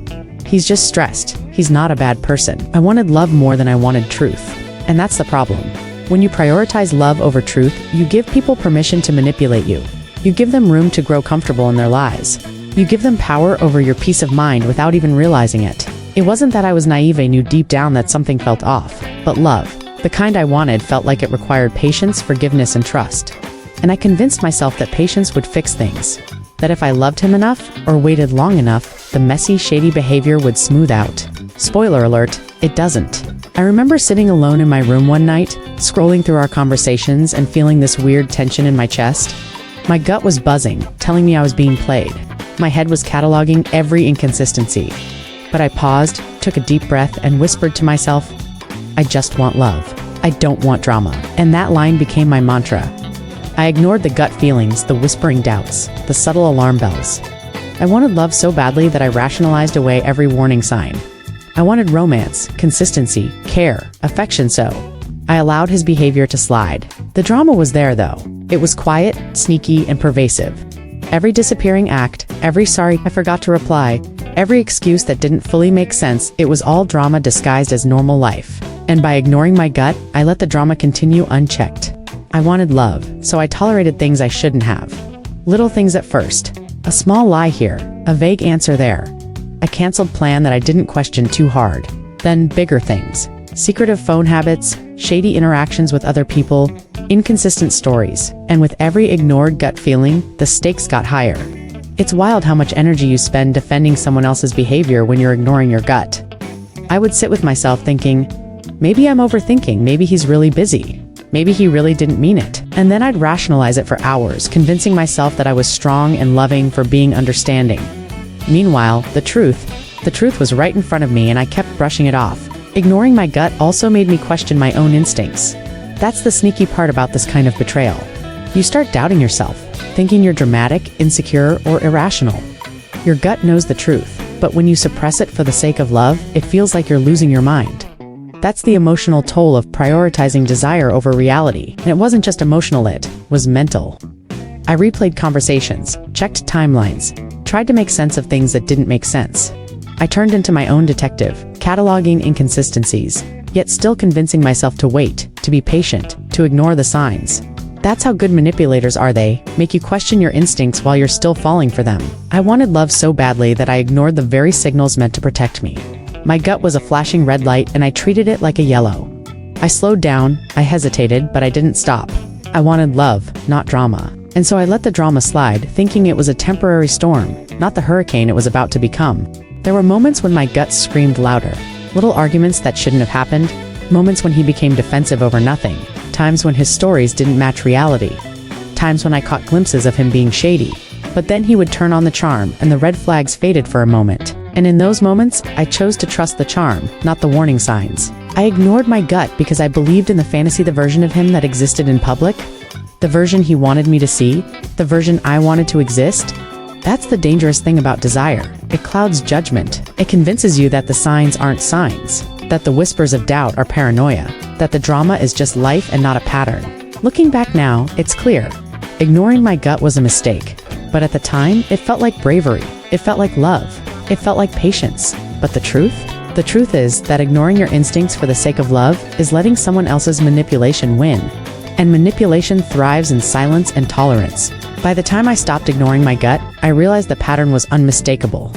He's just stressed. He's not a bad person. I wanted love more than I wanted truth. And that's the problem. When you prioritize love over truth, you give people permission to manipulate you. You give them room to grow comfortable in their lives. You give them power over your peace of mind without even realizing it. It wasn't that I was naive, I knew deep down that something felt off. But love, the kind I wanted, felt like it required patience, forgiveness, and trust. And I convinced myself that patience would fix things. That if I loved him enough, or waited long enough, the messy, shady behavior would smooth out. Spoiler alert, it doesn't. I remember sitting alone in my room one night, scrolling through our conversations and feeling this weird tension in my chest. My gut was buzzing, telling me I was being played. My head was cataloging every inconsistency. But I paused, took a deep breath, and whispered to myself, I just want love. I don't want drama. And that line became my mantra. I ignored the gut feelings, the whispering doubts, the subtle alarm bells. I wanted love so badly that I rationalized away every warning sign. I wanted romance, consistency, care, affection, so I allowed his behavior to slide. The drama was there though. It was quiet, sneaky, and pervasive. Every disappearing act, every sorry I forgot to reply, every excuse that didn't fully make sense, it was all drama disguised as normal life. And by ignoring my gut, I let the drama continue unchecked. I wanted love, so I tolerated things I shouldn't have. Little things at first. A small lie here, a vague answer there. A canceled plan that I didn't question too hard. Then bigger things. Secretive phone habits, shady interactions with other people, inconsistent stories. And with every ignored gut feeling, the stakes got higher. It's wild how much energy you spend defending someone else's behavior when you're ignoring your gut. I would sit with myself thinking, maybe I'm overthinking, maybe he's really busy. Maybe he really didn't mean it. And then I'd rationalize it for hours, convincing myself that I was strong and loving for being understanding. Meanwhile, the truth was right in front of me and I kept brushing it off. Ignoring my gut also made me question my own instincts. That's the sneaky part about this kind of betrayal. You start doubting yourself, thinking you're dramatic, insecure, or irrational. Your gut knows the truth, but when you suppress it for the sake of love, it feels like you're losing your mind. That's the emotional toll of prioritizing desire over reality. And it wasn't just emotional, it was mental. I replayed conversations, checked timelines, tried to make sense of things that didn't make sense. I turned into my own detective, cataloging inconsistencies, yet still convincing myself to wait, to be patient, to ignore the signs. That's how good manipulators are. They make you question your instincts while you're still falling for them. I wanted love so badly that I ignored the very signals meant to protect me. My gut was a flashing red light and I treated it like a yellow. I slowed down, I hesitated, but I didn't stop. I wanted love, not drama. And so I let the drama slide, thinking it was a temporary storm, not the hurricane it was about to become. There were moments when my gut screamed louder. Little arguments that shouldn't have happened. Moments when he became defensive over nothing. Times when his stories didn't match reality. Times when I caught glimpses of him being shady. But then he would turn on the charm and the red flags faded for a moment. And in those moments, I chose to trust the charm, not the warning signs. I ignored my gut because I believed in the fantasy, the version of him that existed in public. The version he wanted me to see. The version I wanted to exist. That's the dangerous thing about desire. It clouds judgment. It convinces you that the signs aren't signs, that the whispers of doubt are paranoia, that the drama is just life and not a pattern. Looking back now, it's clear. Ignoring my gut was a mistake. But at the time, it felt like bravery. It felt like love. It felt like patience. But the truth? The truth is that ignoring your instincts for the sake of love is letting someone else's manipulation win. And manipulation thrives in silence and tolerance. By the time I stopped ignoring my gut, I realized the pattern was unmistakable.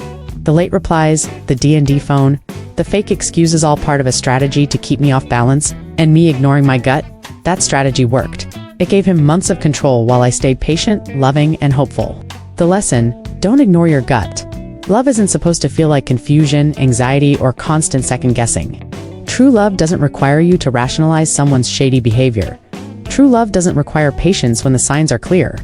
The late replies, the D&D phone, the fake excuses, all part of a strategy to keep me off balance, and me ignoring my gut, that strategy worked. It gave him months of control while I stayed patient, loving, and hopeful. The lesson: don't ignore your gut. Love isn't supposed to feel like confusion, anxiety, or constant second-guessing. True love doesn't require you to rationalize someone's shady behavior. True love doesn't require patience when the signs are clear.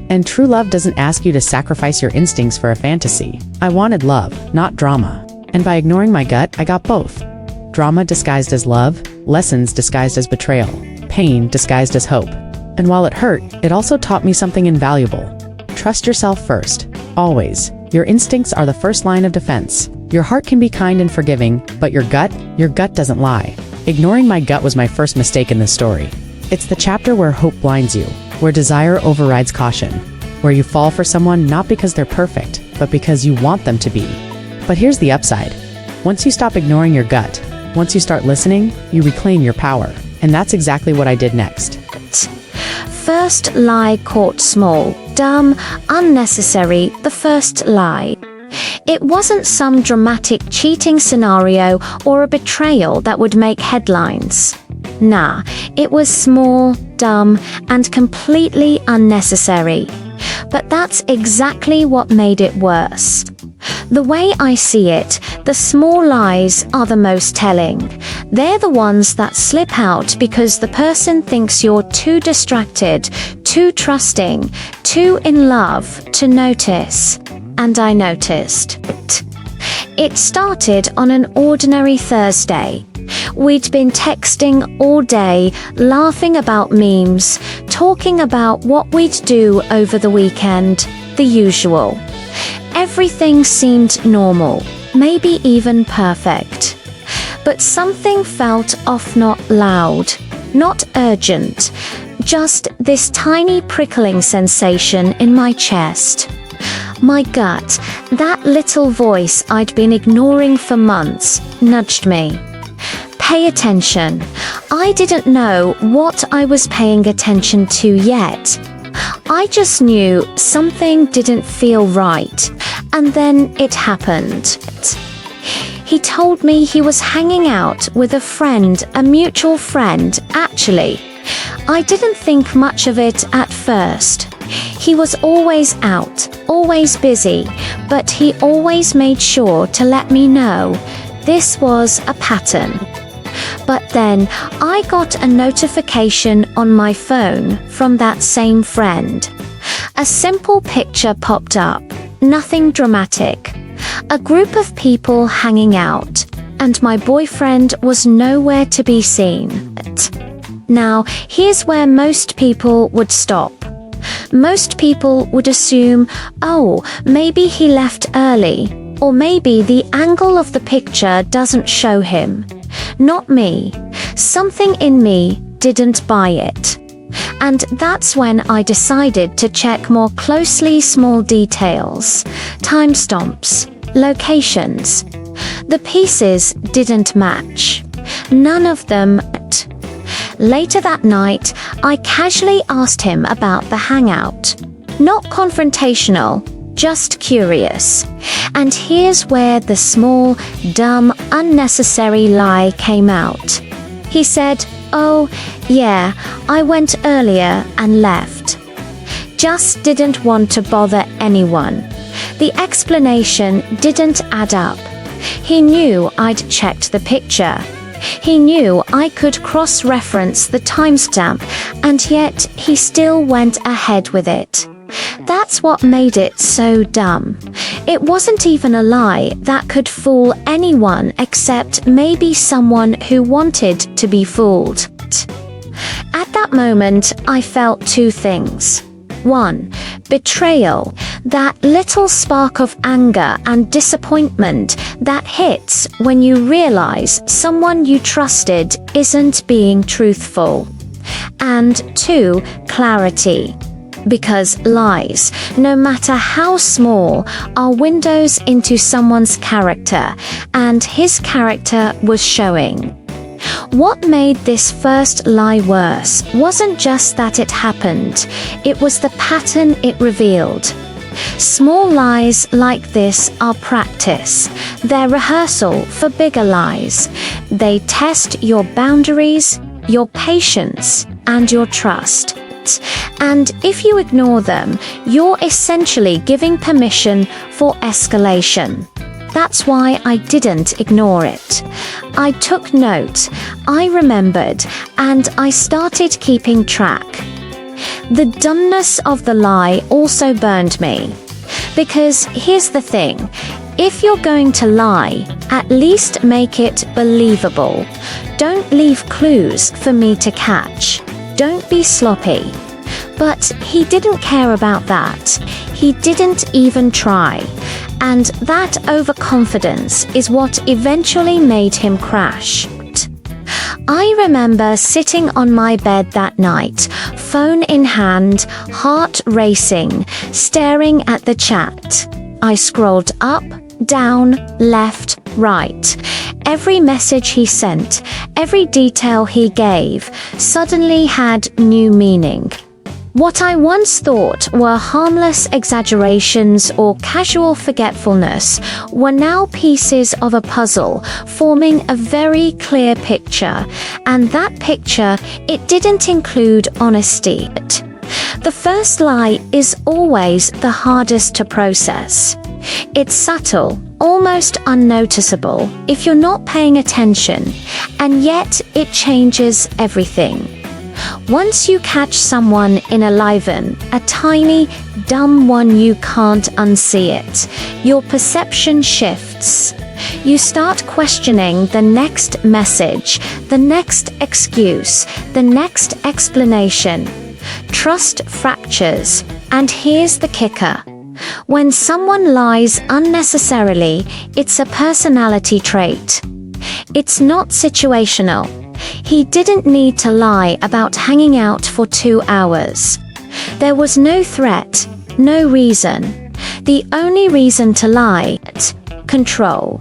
And true love doesn't ask you to sacrifice your instincts for a fantasy. I wanted love, not drama. And by ignoring my gut, I got both. Drama disguised as love, lessons disguised as betrayal, pain disguised as hope. And while it hurt, it also taught me something invaluable. Trust yourself first, always. Your instincts are the first line of defense. Your heart can be kind and forgiving, but your gut doesn't lie. Ignoring my gut was my first mistake in this story. It's the chapter where hope blinds you, where desire overrides caution, where you fall for someone not because they're perfect, but because you want them to be. But here's the upside. Once you stop ignoring your gut, once you start listening, you reclaim your power. And that's exactly what I did next. First lie caught small. Dumb, unnecessary, the first lie. It wasn't some dramatic cheating scenario or a betrayal that would make headlines. Nah, it was small, dumb, and completely unnecessary. But that's exactly what made it worse. The way I see it, the small lies are the most telling. They're the ones that slip out because the person thinks you're too distracted, too trusting, too in love to notice. And I noticed. It started on an ordinary Thursday. We'd been texting all day, laughing about memes, talking about what we'd do over the weekend, the usual. Everything seemed normal, maybe even perfect. But something felt off, not loud, not urgent, just this tiny prickling sensation in my chest. My gut, that little voice I'd been ignoring for months, nudged me. Pay attention. I didn't know what I was paying attention to yet. I just knew something didn't feel right, and then it happened. He told me he was hanging out with a friend, a mutual friend, actually. I didn't think much of it at first. He was always out, always busy, but he always made sure to let me know. This was a pattern. But then I got a notification on my phone from that same friend. A simple picture popped up, nothing dramatic. A group of people hanging out, and my boyfriend was nowhere to be seen. Now, here's where most people would stop. Most people would assume, oh, maybe he left early, or maybe the angle of the picture doesn't show him. Not me. Something in me didn't buy it. And that's when I decided to check more closely small details, timestamps, locations. The pieces didn't match. None of them. Later that night, I casually asked him about the hangout. Not confrontational, just curious. And here's where the small, dumb, unnecessary lie came out. He said, "Oh, yeah, I went earlier and left. Just didn't want to bother anyone." The explanation didn't add up. He knew I'd checked the picture. He knew I could cross-reference the timestamp, and yet he still went ahead with it. That's what made it so dumb. It wasn't even a lie that could fool anyone except maybe someone who wanted to be fooled. At that moment, I felt two things. One, betrayal, that little spark of anger and disappointment that hits when you realize someone you trusted isn't being truthful. And two, clarity. Because lies, no matter how small, are windows into someone's character, and his character was showing. What made this first lie worse wasn't just that it happened, it was the pattern it revealed. Small lies like this are practice. They're rehearsal for bigger lies. They test your boundaries, your patience, and your trust. And if you ignore them, you're essentially giving permission for escalation. That's why I didn't ignore it. I took note, I remembered, and I started keeping track. The dumbness of the lie also burned me. Because here's the thing, if you're going to lie, at least make it believable. Don't leave clues for me to catch. Don't be sloppy. But he didn't care about that. He didn't even try. And that overconfidence is what eventually made him crash. I remember sitting on my bed that night, phone in hand, heart racing, staring at the chat. I scrolled up, down, left, right. Every message he sent, every detail he gave, suddenly had new meaning. What I once thought were harmless exaggerations or casual forgetfulness were now pieces of a puzzle, forming a very clear picture. And that picture, it didn't include honesty. The first lie is always the hardest to process. It's subtle, almost unnoticeable if you're not paying attention, and yet it changes everything. Once you catch someone in a lie-in, a tiny, dumb one, you can't unsee it. Your perception shifts. You start questioning the next message, the next excuse, the next explanation. Trust fractures. And here's the kicker. When someone lies unnecessarily, it's a personality trait. It's not situational. He didn't need to lie about hanging out for 2 hours. There was no threat, no reason. The only reason to lie: control,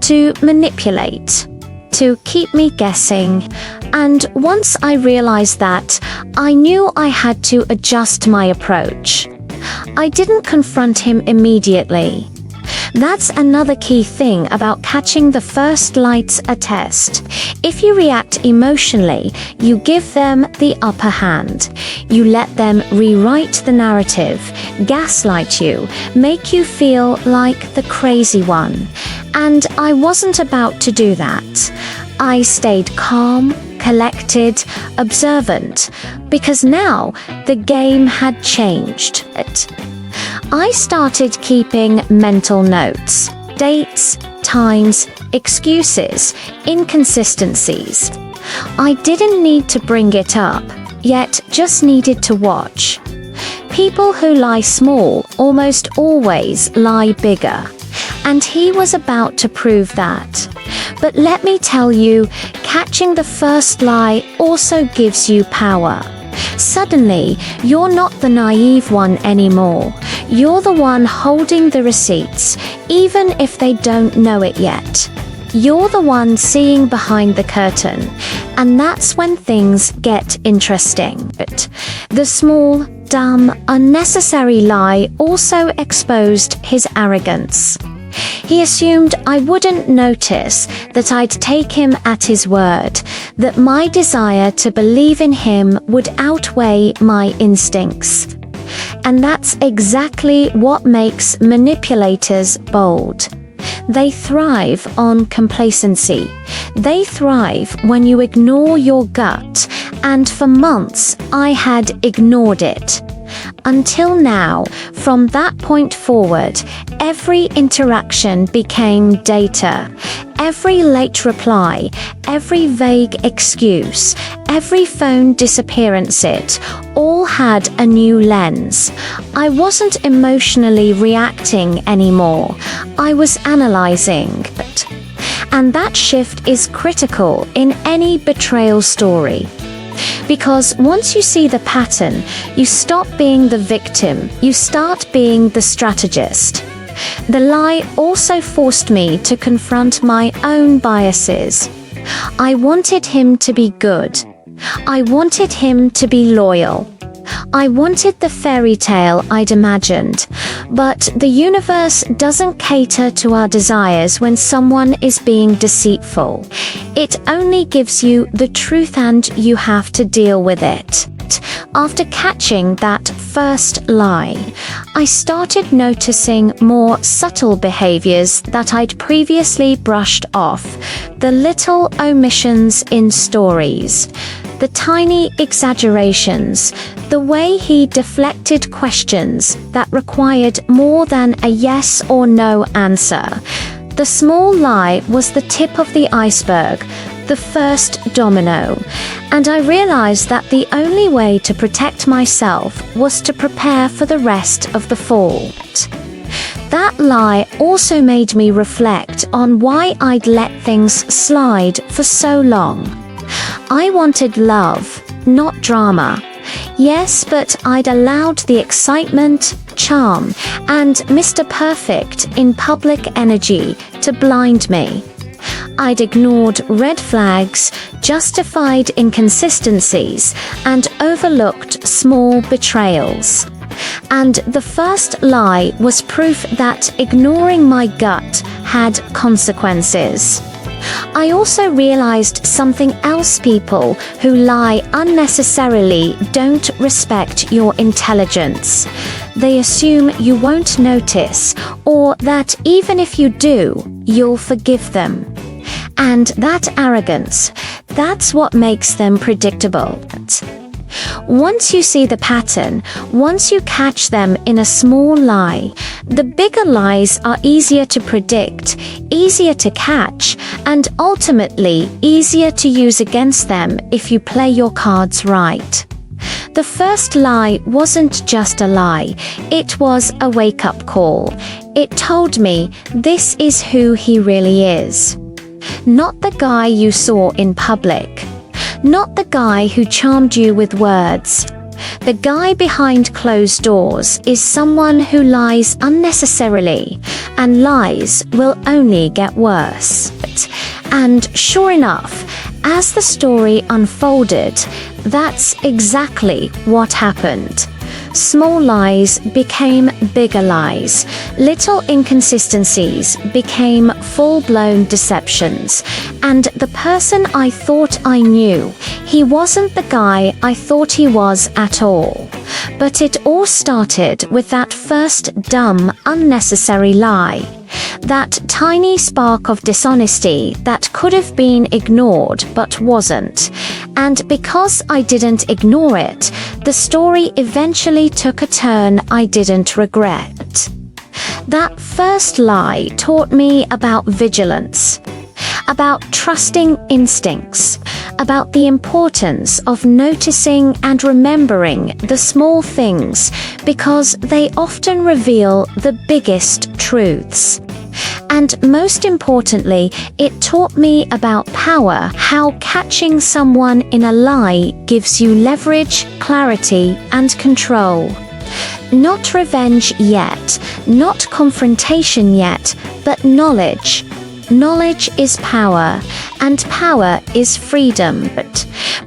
to manipulate, to keep me guessing. And once I realized that, I knew I had to adjust my approach. I didn't confront him immediately. That's another key thing about catching the first lights a test. If you react emotionally, you give them the upper hand. You let them rewrite the narrative, gaslight you, make you feel like the crazy one. And I wasn't about to do that. I stayed calm, collected, observant, because now the game had changed. I started keeping mental notes, dates, times, excuses, inconsistencies. I didn't need to bring it up, yet just needed to watch. People who lie small almost always lie bigger, and he was about to prove that. But let me tell you, catching the first lie also gives you power. Suddenly, you're not the naive one anymore. You're the one holding the receipts, even if they don't know it yet. You're the one seeing behind the curtain, and that's when things get interesting. But the small, dumb, unnecessary lie also exposed his arrogance. He assumed I wouldn't notice, that I'd take him at his word, that my desire to believe in him would outweigh my instincts. And that's exactly what makes manipulators bold. They thrive on complacency. They thrive when you ignore your gut, and for months I had ignored it. Until now, from that point forward, every interaction became data. Every late reply, every vague excuse, every phone disappearance, it all had a new lens. I wasn't emotionally reacting anymore. I was analyzing. And that shift is critical in any betrayal story. Because once you see the pattern, you stop being the victim, you start being the strategist. The lie also forced me to confront my own biases. I wanted him to be good. I wanted him to be loyal. I wanted the fairy tale I'd imagined. But the universe doesn't cater to our desires when someone is being deceitful. It only gives you the truth, and you have to deal with it. After catching that first lie, I started noticing more subtle behaviors that I'd previously brushed off. The little omissions in stories, the tiny exaggerations, the way he deflected questions that required more than a yes or no answer. The small lie was the tip of the iceberg, the first domino, and I realized that the only way to protect myself was to prepare for the rest of the fall. That lie also made me reflect on why I'd let things slide for so long. I wanted love, not drama. Yes, but I'd allowed the excitement, charm, and Mr. Perfect in public energy to blind me. I'd ignored red flags, justified inconsistencies, and overlooked small betrayals. And the first lie was proof that ignoring my gut had consequences. I also realized something else: people who lie unnecessarily don't respect your intelligence. They assume you won't notice, or that even if you do, you'll forgive them. And that arrogance, that's what makes them predictable. Once you see the pattern, once you catch them in a small lie, the bigger lies are easier to predict, easier to catch, and ultimately easier to use against them if you play your cards right. The first lie wasn't just a lie, it was a wake-up call. It told me this is who he really is. Not the guy you saw in public. Not the guy who charmed you with words. The guy behind closed doors is someone who lies unnecessarily, and lies will only get worse. And sure enough, as the story unfolded, that's exactly what happened. Small lies became bigger lies. Little inconsistencies became full-blown deceptions. And the person I thought I knew, he wasn't the guy I thought he was at all. But it all started with that first dumb, unnecessary lie. That tiny spark of dishonesty that could have been ignored but wasn't. And because I didn't ignore it, the story eventually took a turn I didn't regret. That first lie taught me about vigilance, about trusting instincts, about the importance of noticing and remembering the small things because they often reveal the biggest truths. And most importantly, it taught me about power, how catching someone in a lie gives you leverage, clarity, and control. Not revenge yet, not confrontation yet, but knowledge. Knowledge is power, and power is freedom.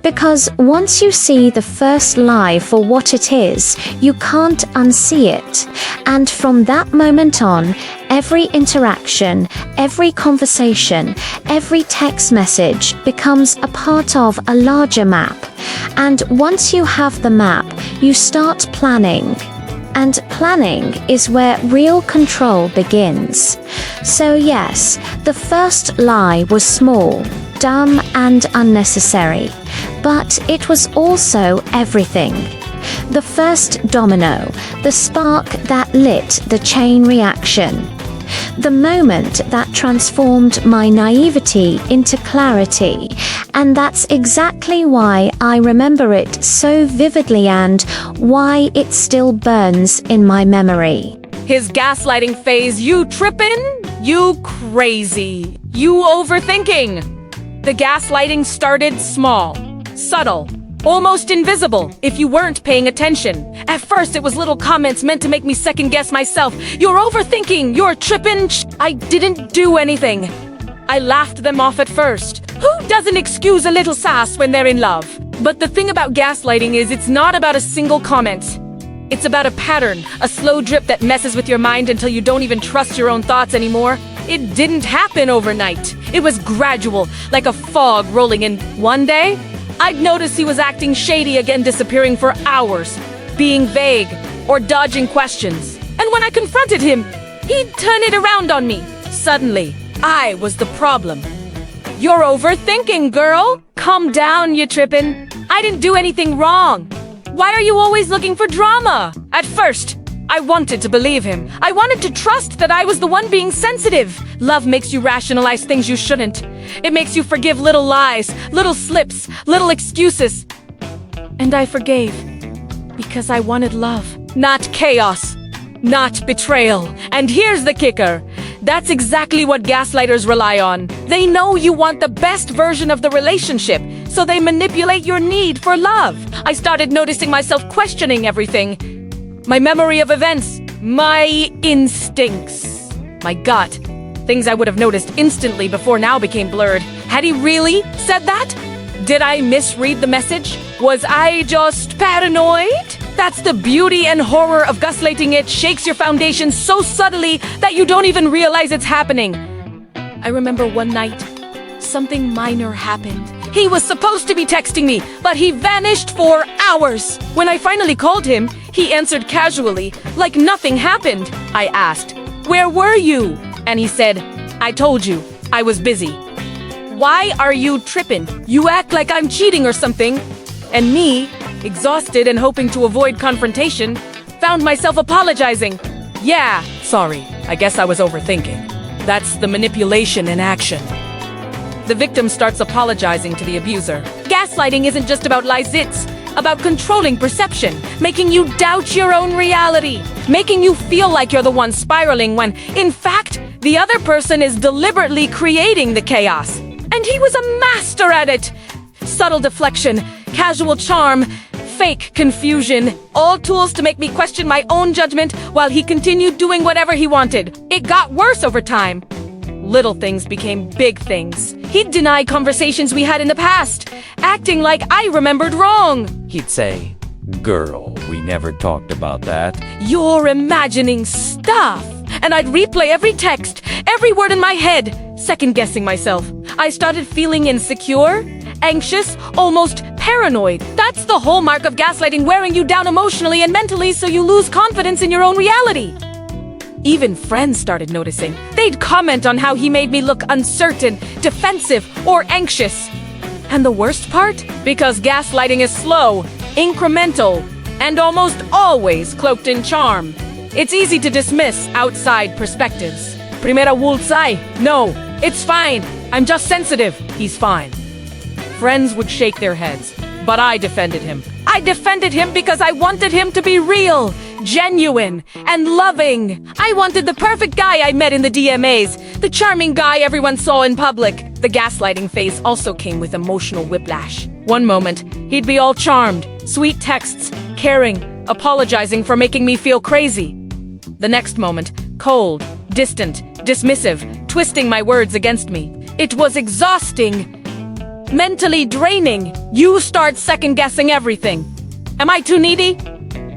Because once you see the first lie for what it is, you can't unsee it. And from that moment on, every interaction, every conversation, every text message becomes a part of a larger map. And once you have the map, you start planning. And planning is where real control begins. So yes, the first lie was small, dumb, and unnecessary. But it was also everything. The first domino, the spark that lit the chain reaction. The moment that transformed my naivety into clarity. And that's exactly why I remember it so vividly and why it still burns in my memory. His gaslighting phase, you trippin'? You crazy. You overthinking. The gaslighting started small, subtle, almost invisible if you weren't paying attention. At first, it was little comments meant to make me second-guess myself. You're overthinking, you're trippin'. I didn't do anything. I laughed them off at first. Who doesn't excuse a little sass when they're in love? But the thing about gaslighting is it's not about a single comment. It's about a pattern, a slow drip that messes with your mind until you don't even trust your own thoughts anymore. It didn't happen overnight. It was gradual, like a fog rolling in. One day, I'd notice he was acting shady again, disappearing for hours, being vague, or dodging questions. And when I confronted him, he'd turn it around on me. Suddenly, I was the problem. You're overthinking, girl. Calm down, you trippin'. I didn't do anything wrong. Why are you always looking for drama? At first, I wanted to believe him. I wanted to trust that I was the one being sensitive. Love makes you rationalize things you shouldn't. It makes you forgive little lies, little slips, little excuses. And I forgave because I wanted love, not chaos, not betrayal. And here's the kicker. That's exactly what gaslighters rely on. They know you want the best version of the relationship, so they manipulate your need for love. I started noticing myself questioning everything. My memory of events, my instincts, my gut. Things I would have noticed instantly before now became blurred. Had he really said that? Did I misread the message? Was I just paranoid? That's the beauty and horror of gaslighting. It shakes your foundation so subtly that you don't even realize it's happening. I remember one night, something minor happened. He was supposed to be texting me, but he vanished for hours. When I finally called him, he answered casually, like nothing happened. I asked, "Where were you?" And he said, "I told you, I was busy." Why are you tripping? You act like I'm cheating or something. And me, exhausted and hoping to avoid confrontation, found myself apologizing. Yeah, sorry, I guess I was overthinking. That's the manipulation in action. The victim starts apologizing to the abuser. Gaslighting isn't just about lies, it's about controlling perception, making you doubt your own reality, making you feel like you're the one spiraling when, in fact, the other person is deliberately creating the chaos. And he was a master at it. Subtle deflection, casual charm, fake confusion, all tools to make me question my own judgment while he continued doing whatever he wanted. It got worse over time. Little things became big things. He'd deny conversations we had in the past, acting like I remembered wrong. He'd say, "Girl, we never talked about that." You're imagining stuff. And I'd replay every text, every word in my head, second-guessing myself. I started feeling insecure, anxious, almost paranoid. That's the hallmark of gaslighting, wearing you down emotionally and mentally so you lose confidence in your own reality. Even friends started noticing. They'd comment on how he made me look uncertain, defensive, or anxious. And the worst part? Because gaslighting is slow, incremental, and almost always cloaked in charm. It's easy to dismiss outside perspectives. Primera wouldsai. No, it's fine. I'm just sensitive. He's fine. Friends would shake their heads, but I defended him. I defended him because I wanted him to be real, genuine, and loving. I wanted the perfect guy I met in the DMAs, the charming guy everyone saw in public. The gaslighting phase also came with emotional whiplash. One moment, he'd be all charmed, sweet texts, caring, apologizing for making me feel crazy. The next moment, cold, distant, dismissive, twisting my words against me. It was exhausting. Mentally draining. You start second-guessing everything. Am I too needy?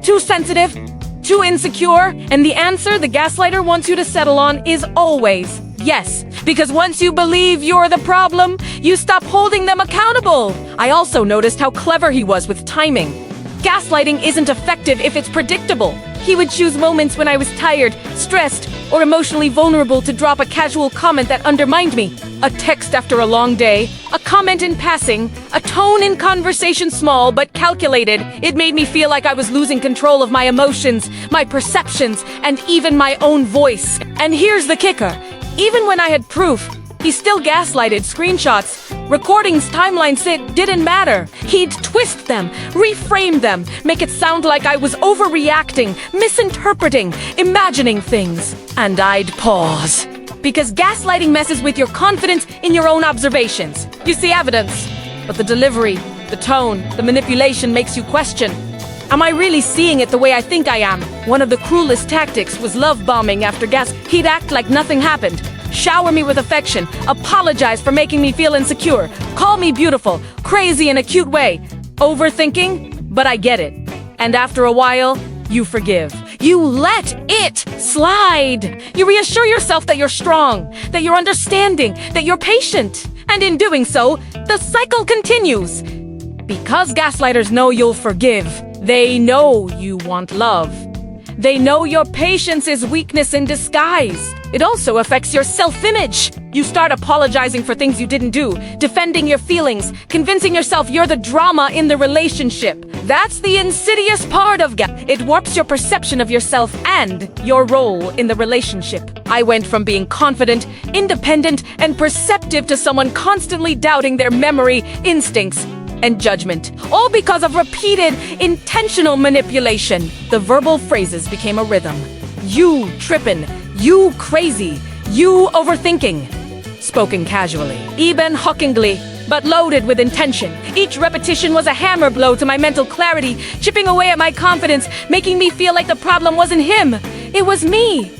Too sensitive? Too insecure? And the answer the gaslighter wants you to settle on is always yes. Because once you believe you're the problem, you stop holding them accountable. I also noticed how clever he was with timing. Gaslighting isn't effective if it's predictable. He would choose moments when I was tired, stressed, or emotionally vulnerable to drop a casual comment that undermined me. A text after a long day, a comment in passing, a tone in conversation small but calculated. It made me feel like I was losing control of my emotions, my perceptions, and even my own voice. And here's the kicker. Even when I had proof, he still gaslighted. Screenshots, recordings, timelines, it didn't matter. He'd twist them, reframe them, make it sound like I was overreacting, misinterpreting, imagining things. And I'd pause. Because gaslighting messes with your confidence in your own observations. You see evidence, but the delivery, the tone, the manipulation makes you question. Am I really seeing it the way I think I am? One of the cruelest tactics was love bombing after gas. He'd act like nothing happened. Shower me with affection, apologize for making me feel insecure, call me beautiful, crazy in a cute way. Overthinking? But I get it. And after a while, you forgive. You let it slide. You reassure yourself that you're strong, that you're understanding, that you're patient. And in doing so, the cycle continues. Because gaslighters know you'll forgive, they know you want love. They know your patience is weakness in disguise. It also affects your self-image. You start apologizing for things you didn't do, defending your feelings, convincing yourself you're the drama in the relationship. That's the insidious part of it warps your perception of yourself and your role in the relationship. I went from being confident, independent, and perceptive to someone constantly doubting their memory, instincts, and judgment, all because of repeated, intentional manipulation. The verbal phrases became a rhythm. You trippin', you crazy, you overthinking. Spoken casually, even hookingly, but loaded with intention. Each repetition was a hammer blow to my mental clarity, chipping away at my confidence, making me feel like the problem wasn't him, it was me.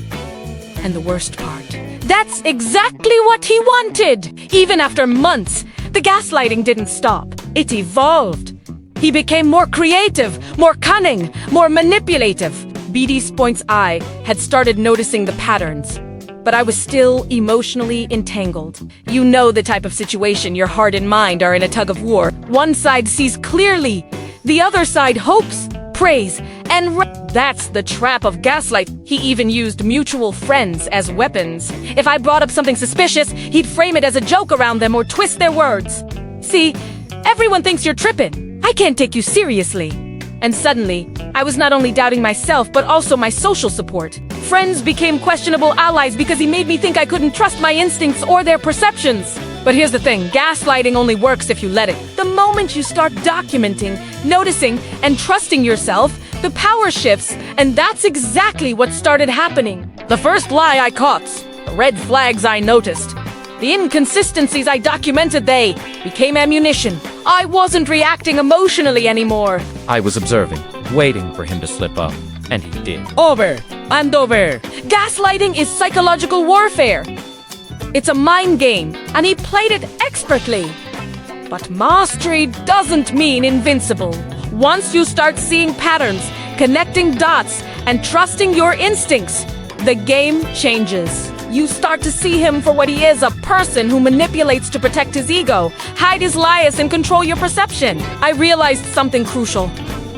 And the worst part, that's exactly what he wanted. Even after months, the gaslighting didn't stop. It evolved. He became more creative, more cunning, more manipulative. BD's point's eye had started noticing the patterns, but I was still emotionally entangled. You know the type of situation your heart and mind are in a tug of war. One side sees clearly, the other side hopes, prays, and that's the trap of gaslight. He even used mutual friends as weapons. If I brought up something suspicious, he'd frame it as a joke around them or twist their words. See, everyone thinks you're tripping. I can't take you seriously. And suddenly, I was not only doubting myself, but also my social support. Friends became questionable allies because he made me think I couldn't trust my instincts or their perceptions. But here's the thing, gaslighting only works if you let it. The moment you start documenting, noticing, and trusting yourself, the power shifts, and that's exactly what started happening. The first lie I caught, the red flags I noticed, the inconsistencies I documented, they became ammunition. I wasn't reacting emotionally anymore. I was observing, waiting for him to slip up, and he did. Over and over. Gaslighting is psychological warfare. It's a mind game, and he played it expertly. But mastery doesn't mean invincible. Once you start seeing patterns, connecting dots, and trusting your instincts, the game changes. You start to see him for what he is, a person who manipulates to protect his ego, hide his lies, and control your perception. I realized something crucial.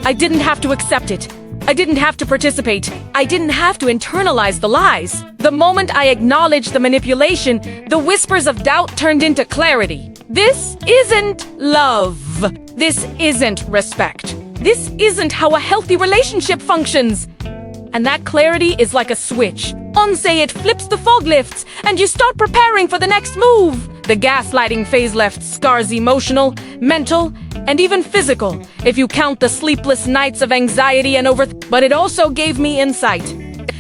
I didn't have to accept it. I didn't have to participate. I didn't have to internalize the lies. The moment I acknowledged the manipulation, the whispers of doubt turned into clarity. This isn't love. This isn't respect. This isn't how a healthy relationship functions. And that clarity is like a switch. Unsay it flips, the fog lifts, and you start preparing for the next move. The gaslighting phase left scars, emotional, mental, and even physical, if you count the sleepless nights of anxiety and but it also gave me insight.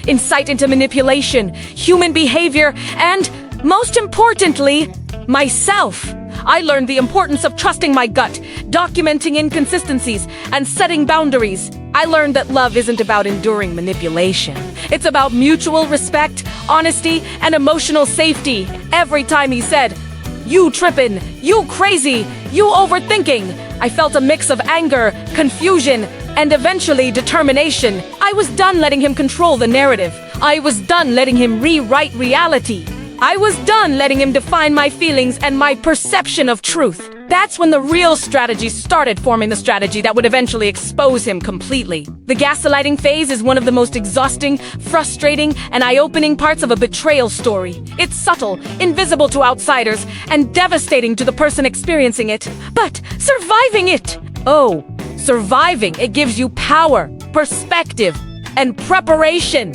Insight into manipulation, human behavior, and, most importantly, myself. I learned the importance of trusting my gut, documenting inconsistencies, and setting boundaries. I learned that love isn't about enduring manipulation. It's about mutual respect, honesty, and emotional safety. Every time he said, "You trippin', you crazy, you overthinking," I felt a mix of anger, confusion, and eventually determination. I was done letting him control the narrative. I was done letting him rewrite reality. I was done letting him define my feelings and my perception of truth. That's when the real strategy started forming, the strategy that would eventually expose him completely. The gaslighting phase is one of the most exhausting, frustrating, and eye-opening parts of a betrayal story. It's subtle, invisible to outsiders, and devastating to the person experiencing it. But surviving it! Oh, surviving it gives you power, perspective, and preparation.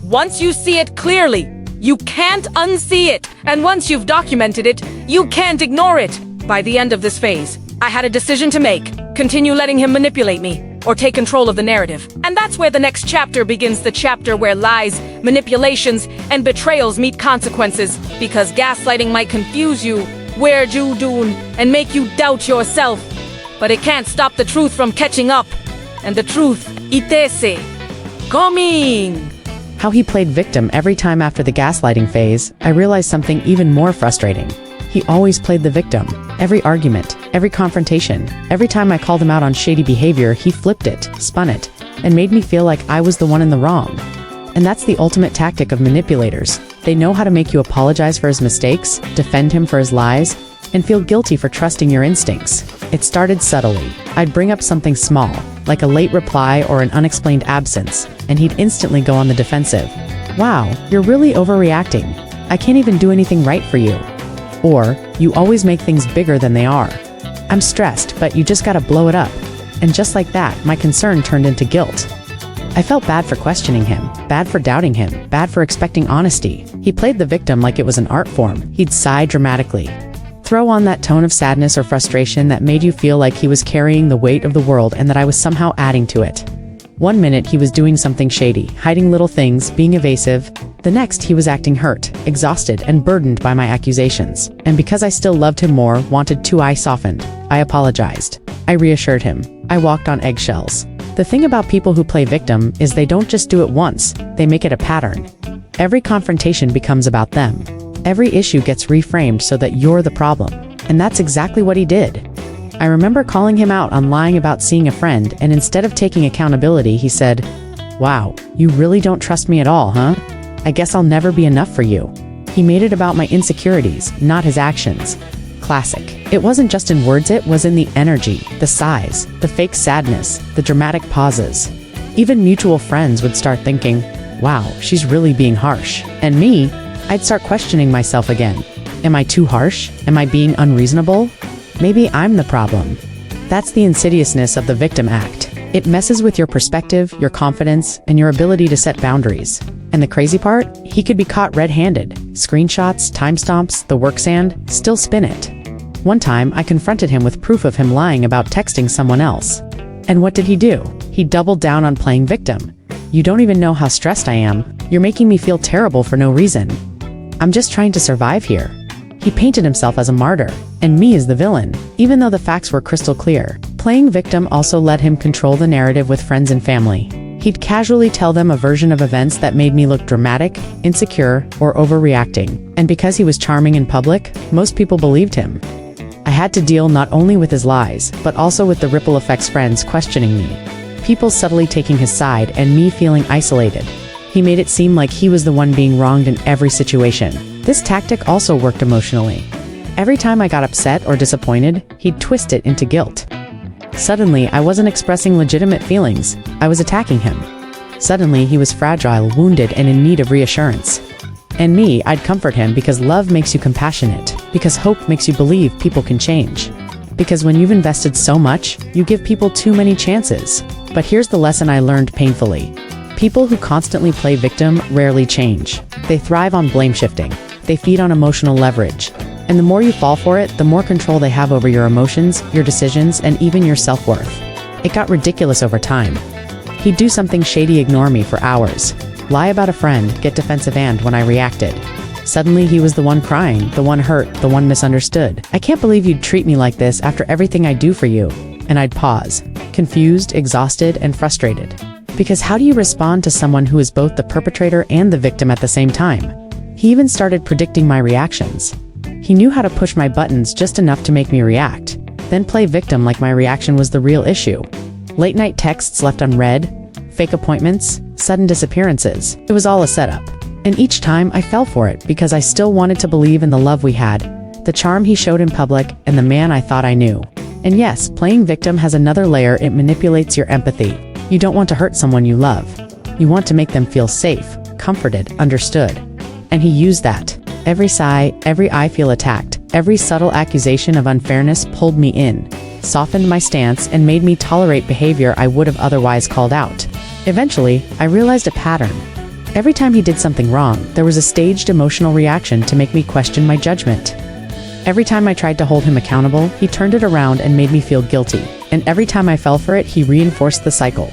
Once you see it clearly, you can't unsee it. And once you've documented it, you can't ignore it. By the end of this phase, I had a decision to make. Continue letting him manipulate me, or take control of the narrative. And that's where the next chapter begins, the chapter where lies, manipulations, and betrayals meet consequences. Because gaslighting might confuse you, wear you doon, and make you doubt yourself. But it can't stop the truth from catching up. And the truth, itese, coming. How he played victim every time after the gaslighting phase, I realized something even more frustrating. He always played the victim. Every argument, every confrontation, every time I called him out on shady behavior, he flipped it, spun it, and made me feel like I was the one in the wrong. And that's the ultimate tactic of manipulators. They know how to make you apologize for his mistakes, defend him for his lies, and feel guilty for trusting your instincts. It started subtly. I'd bring up something small, like a late reply or an unexplained absence, and he'd instantly go on the defensive. "Wow, you're really overreacting. I can't even do anything right for you." Or, "You always make things bigger than they are. I'm stressed, but you just gotta blow it up." And just like that, my concern turned into guilt. I felt bad for questioning him, bad for doubting him, bad for expecting honesty. He played the victim like it was an art form. He'd sigh dramatically, throw on that tone of sadness or frustration that made you feel like he was carrying the weight of the world and that I was somehow adding to it. One minute he was doing something shady, hiding little things, being evasive. The next he was acting hurt, exhausted, and burdened by my accusations. And because I still loved him more, wanted to, I softened. I apologized. I reassured him. I walked on eggshells. The thing about people who play victim is they don't just do it once, they make it a pattern. Every confrontation becomes about them. Every issue gets reframed so that you're the problem. And that's exactly what he did. I remember calling him out on lying about seeing a friend, and instead of taking accountability, he said, "Wow, you really don't trust me at all, huh? I guess I'll never be enough for you." He made it about my insecurities, not his actions. Classic. It wasn't just in words, it was in the energy, the sighs, the fake sadness, the dramatic pauses. Even mutual friends would start thinking, "Wow, she's really being harsh." And me, I'd start questioning myself again. Am I too harsh? Am I being unreasonable? Maybe I'm the problem. That's the insidiousness of the victim act. It messes with your perspective, your confidence, and your ability to set boundaries. And the crazy part? He could be caught red-handed. Screenshots, timestamps, the work sand, still spin it. One time, I confronted him with proof of him lying about texting someone else. And what did he do? He doubled down on playing victim. You don't even know how stressed I am. You're making me feel terrible for no reason. I'm just trying to survive here. He painted himself as a martyr, and me as the villain, even though the facts were crystal clear. Playing victim also let him control the narrative with friends and family. He'd casually tell them a version of events that made me look dramatic, insecure, or overreacting. And because he was charming in public, most people believed him. I had to deal not only with his lies, but also with the ripple effects, friends questioning me, people subtly taking his side, and me feeling isolated. He made it seem like he was the one being wronged in every situation. This tactic also worked emotionally. Every time I got upset or disappointed, he'd twist it into guilt. Suddenly, I wasn't expressing legitimate feelings, I was attacking him. Suddenly, he was fragile, wounded, and in need of reassurance. And me, I'd comfort him because love makes you compassionate, because hope makes you believe people can change. Because when you've invested so much, you give people too many chances. But here's the lesson I learned painfully. People who constantly play victim rarely change. They thrive on blame shifting. They feed on emotional leverage. And the more you fall for it, the more control they have over your emotions, your decisions, and even your self-worth. It got ridiculous over time. He'd do something shady, ignore me for hours, lie about a friend, get defensive, and when I reacted, suddenly he was the one crying, the one hurt, the one misunderstood. I can't believe you'd treat me like this after everything I do for you. And I'd pause, confused, exhausted, and frustrated. Because how do you respond to someone who is both the perpetrator and the victim at the same time? He even started predicting my reactions. He knew how to push my buttons just enough to make me react, then play victim like my reaction was the real issue. Late night texts left unread, fake appointments, sudden disappearances. It was all a setup. And each time I fell for it because I still wanted to believe in the love we had, the charm he showed in public, and the man I thought I knew. And yes, playing victim has another layer. It manipulates your empathy. You don't want to hurt someone you love. You want to make them feel safe, comforted, understood. And he used that. Every sigh, every I feel attacked, every subtle accusation of unfairness pulled me in, softened my stance, and made me tolerate behavior I would have otherwise called out. Eventually, I realized a pattern. Every time he did something wrong, there was a staged emotional reaction to make me question my judgment. Every time I tried to hold him accountable, he turned it around and made me feel guilty. And every time I fell for it, he reinforced the cycle.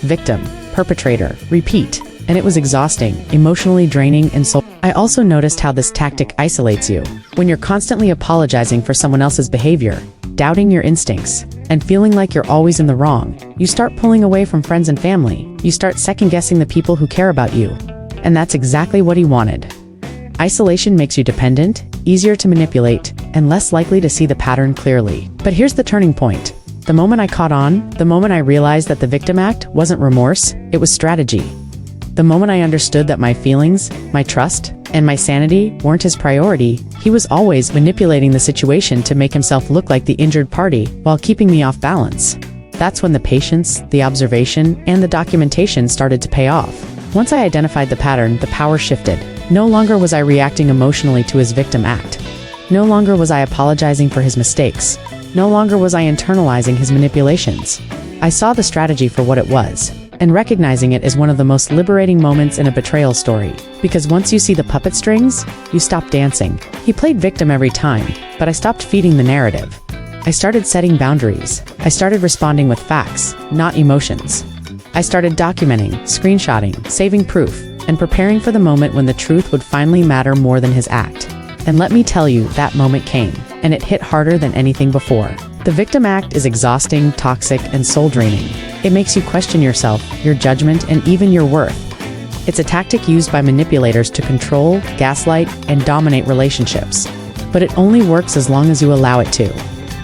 Victim, perpetrator, repeat. And it was exhausting, emotionally draining, and soul. I also noticed how this tactic isolates you. When you're constantly apologizing for someone else's behavior, doubting your instincts, and feeling like you're always in the wrong, you start pulling away from friends and family. You start second-guessing the people who care about you. And that's exactly what he wanted. Isolation makes you dependent, easier to manipulate, and less likely to see the pattern clearly. But here's the turning point. The moment I caught on, the moment I realized that the victim act wasn't remorse, it was strategy. The moment I understood that my feelings, my trust, and my sanity weren't his priority, he was always manipulating the situation to make himself look like the injured party while keeping me off balance. That's when the patience, the observation, and the documentation started to pay off. Once I identified the pattern, the power shifted. No longer was I reacting emotionally to his victim act. No longer was I apologizing for his mistakes. No longer was I internalizing his manipulations. I saw the strategy for what it was. And recognizing it is one of the most liberating moments in a betrayal story. Because once you see the puppet strings, you stop dancing. He played victim every time, but I stopped feeding the narrative. I started setting boundaries. I started responding with facts, not emotions. I started documenting, screenshotting, saving proof, and preparing for the moment when the truth would finally matter more than his act. And let me tell you, that moment came, and it hit harder than anything before. The victim act is exhausting, toxic, and soul-draining. It makes you question yourself, your judgment, and even your worth. It's a tactic used by manipulators to control, gaslight, and dominate relationships. But it only works as long as you allow it to.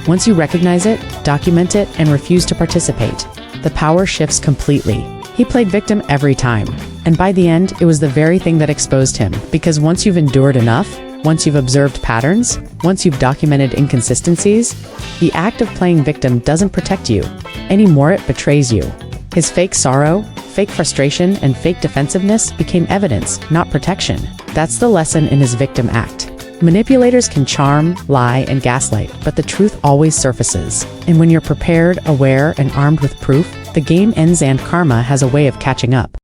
Once you recognize it, document it, and refuse to participate, the power shifts completely. He played victim every time. And by the end, it was the very thing that exposed him. Because once you've endured enough, once you've observed patterns, once you've documented inconsistencies, the act of playing victim doesn't protect you. Anymore, it betrays you. His fake sorrow, fake frustration, and fake defensiveness became evidence, not protection. That's the lesson in his victim act. Manipulators can charm, lie, and gaslight, but the truth always surfaces. And when you're prepared, aware, and armed with proof, the game ends and karma has a way of catching up.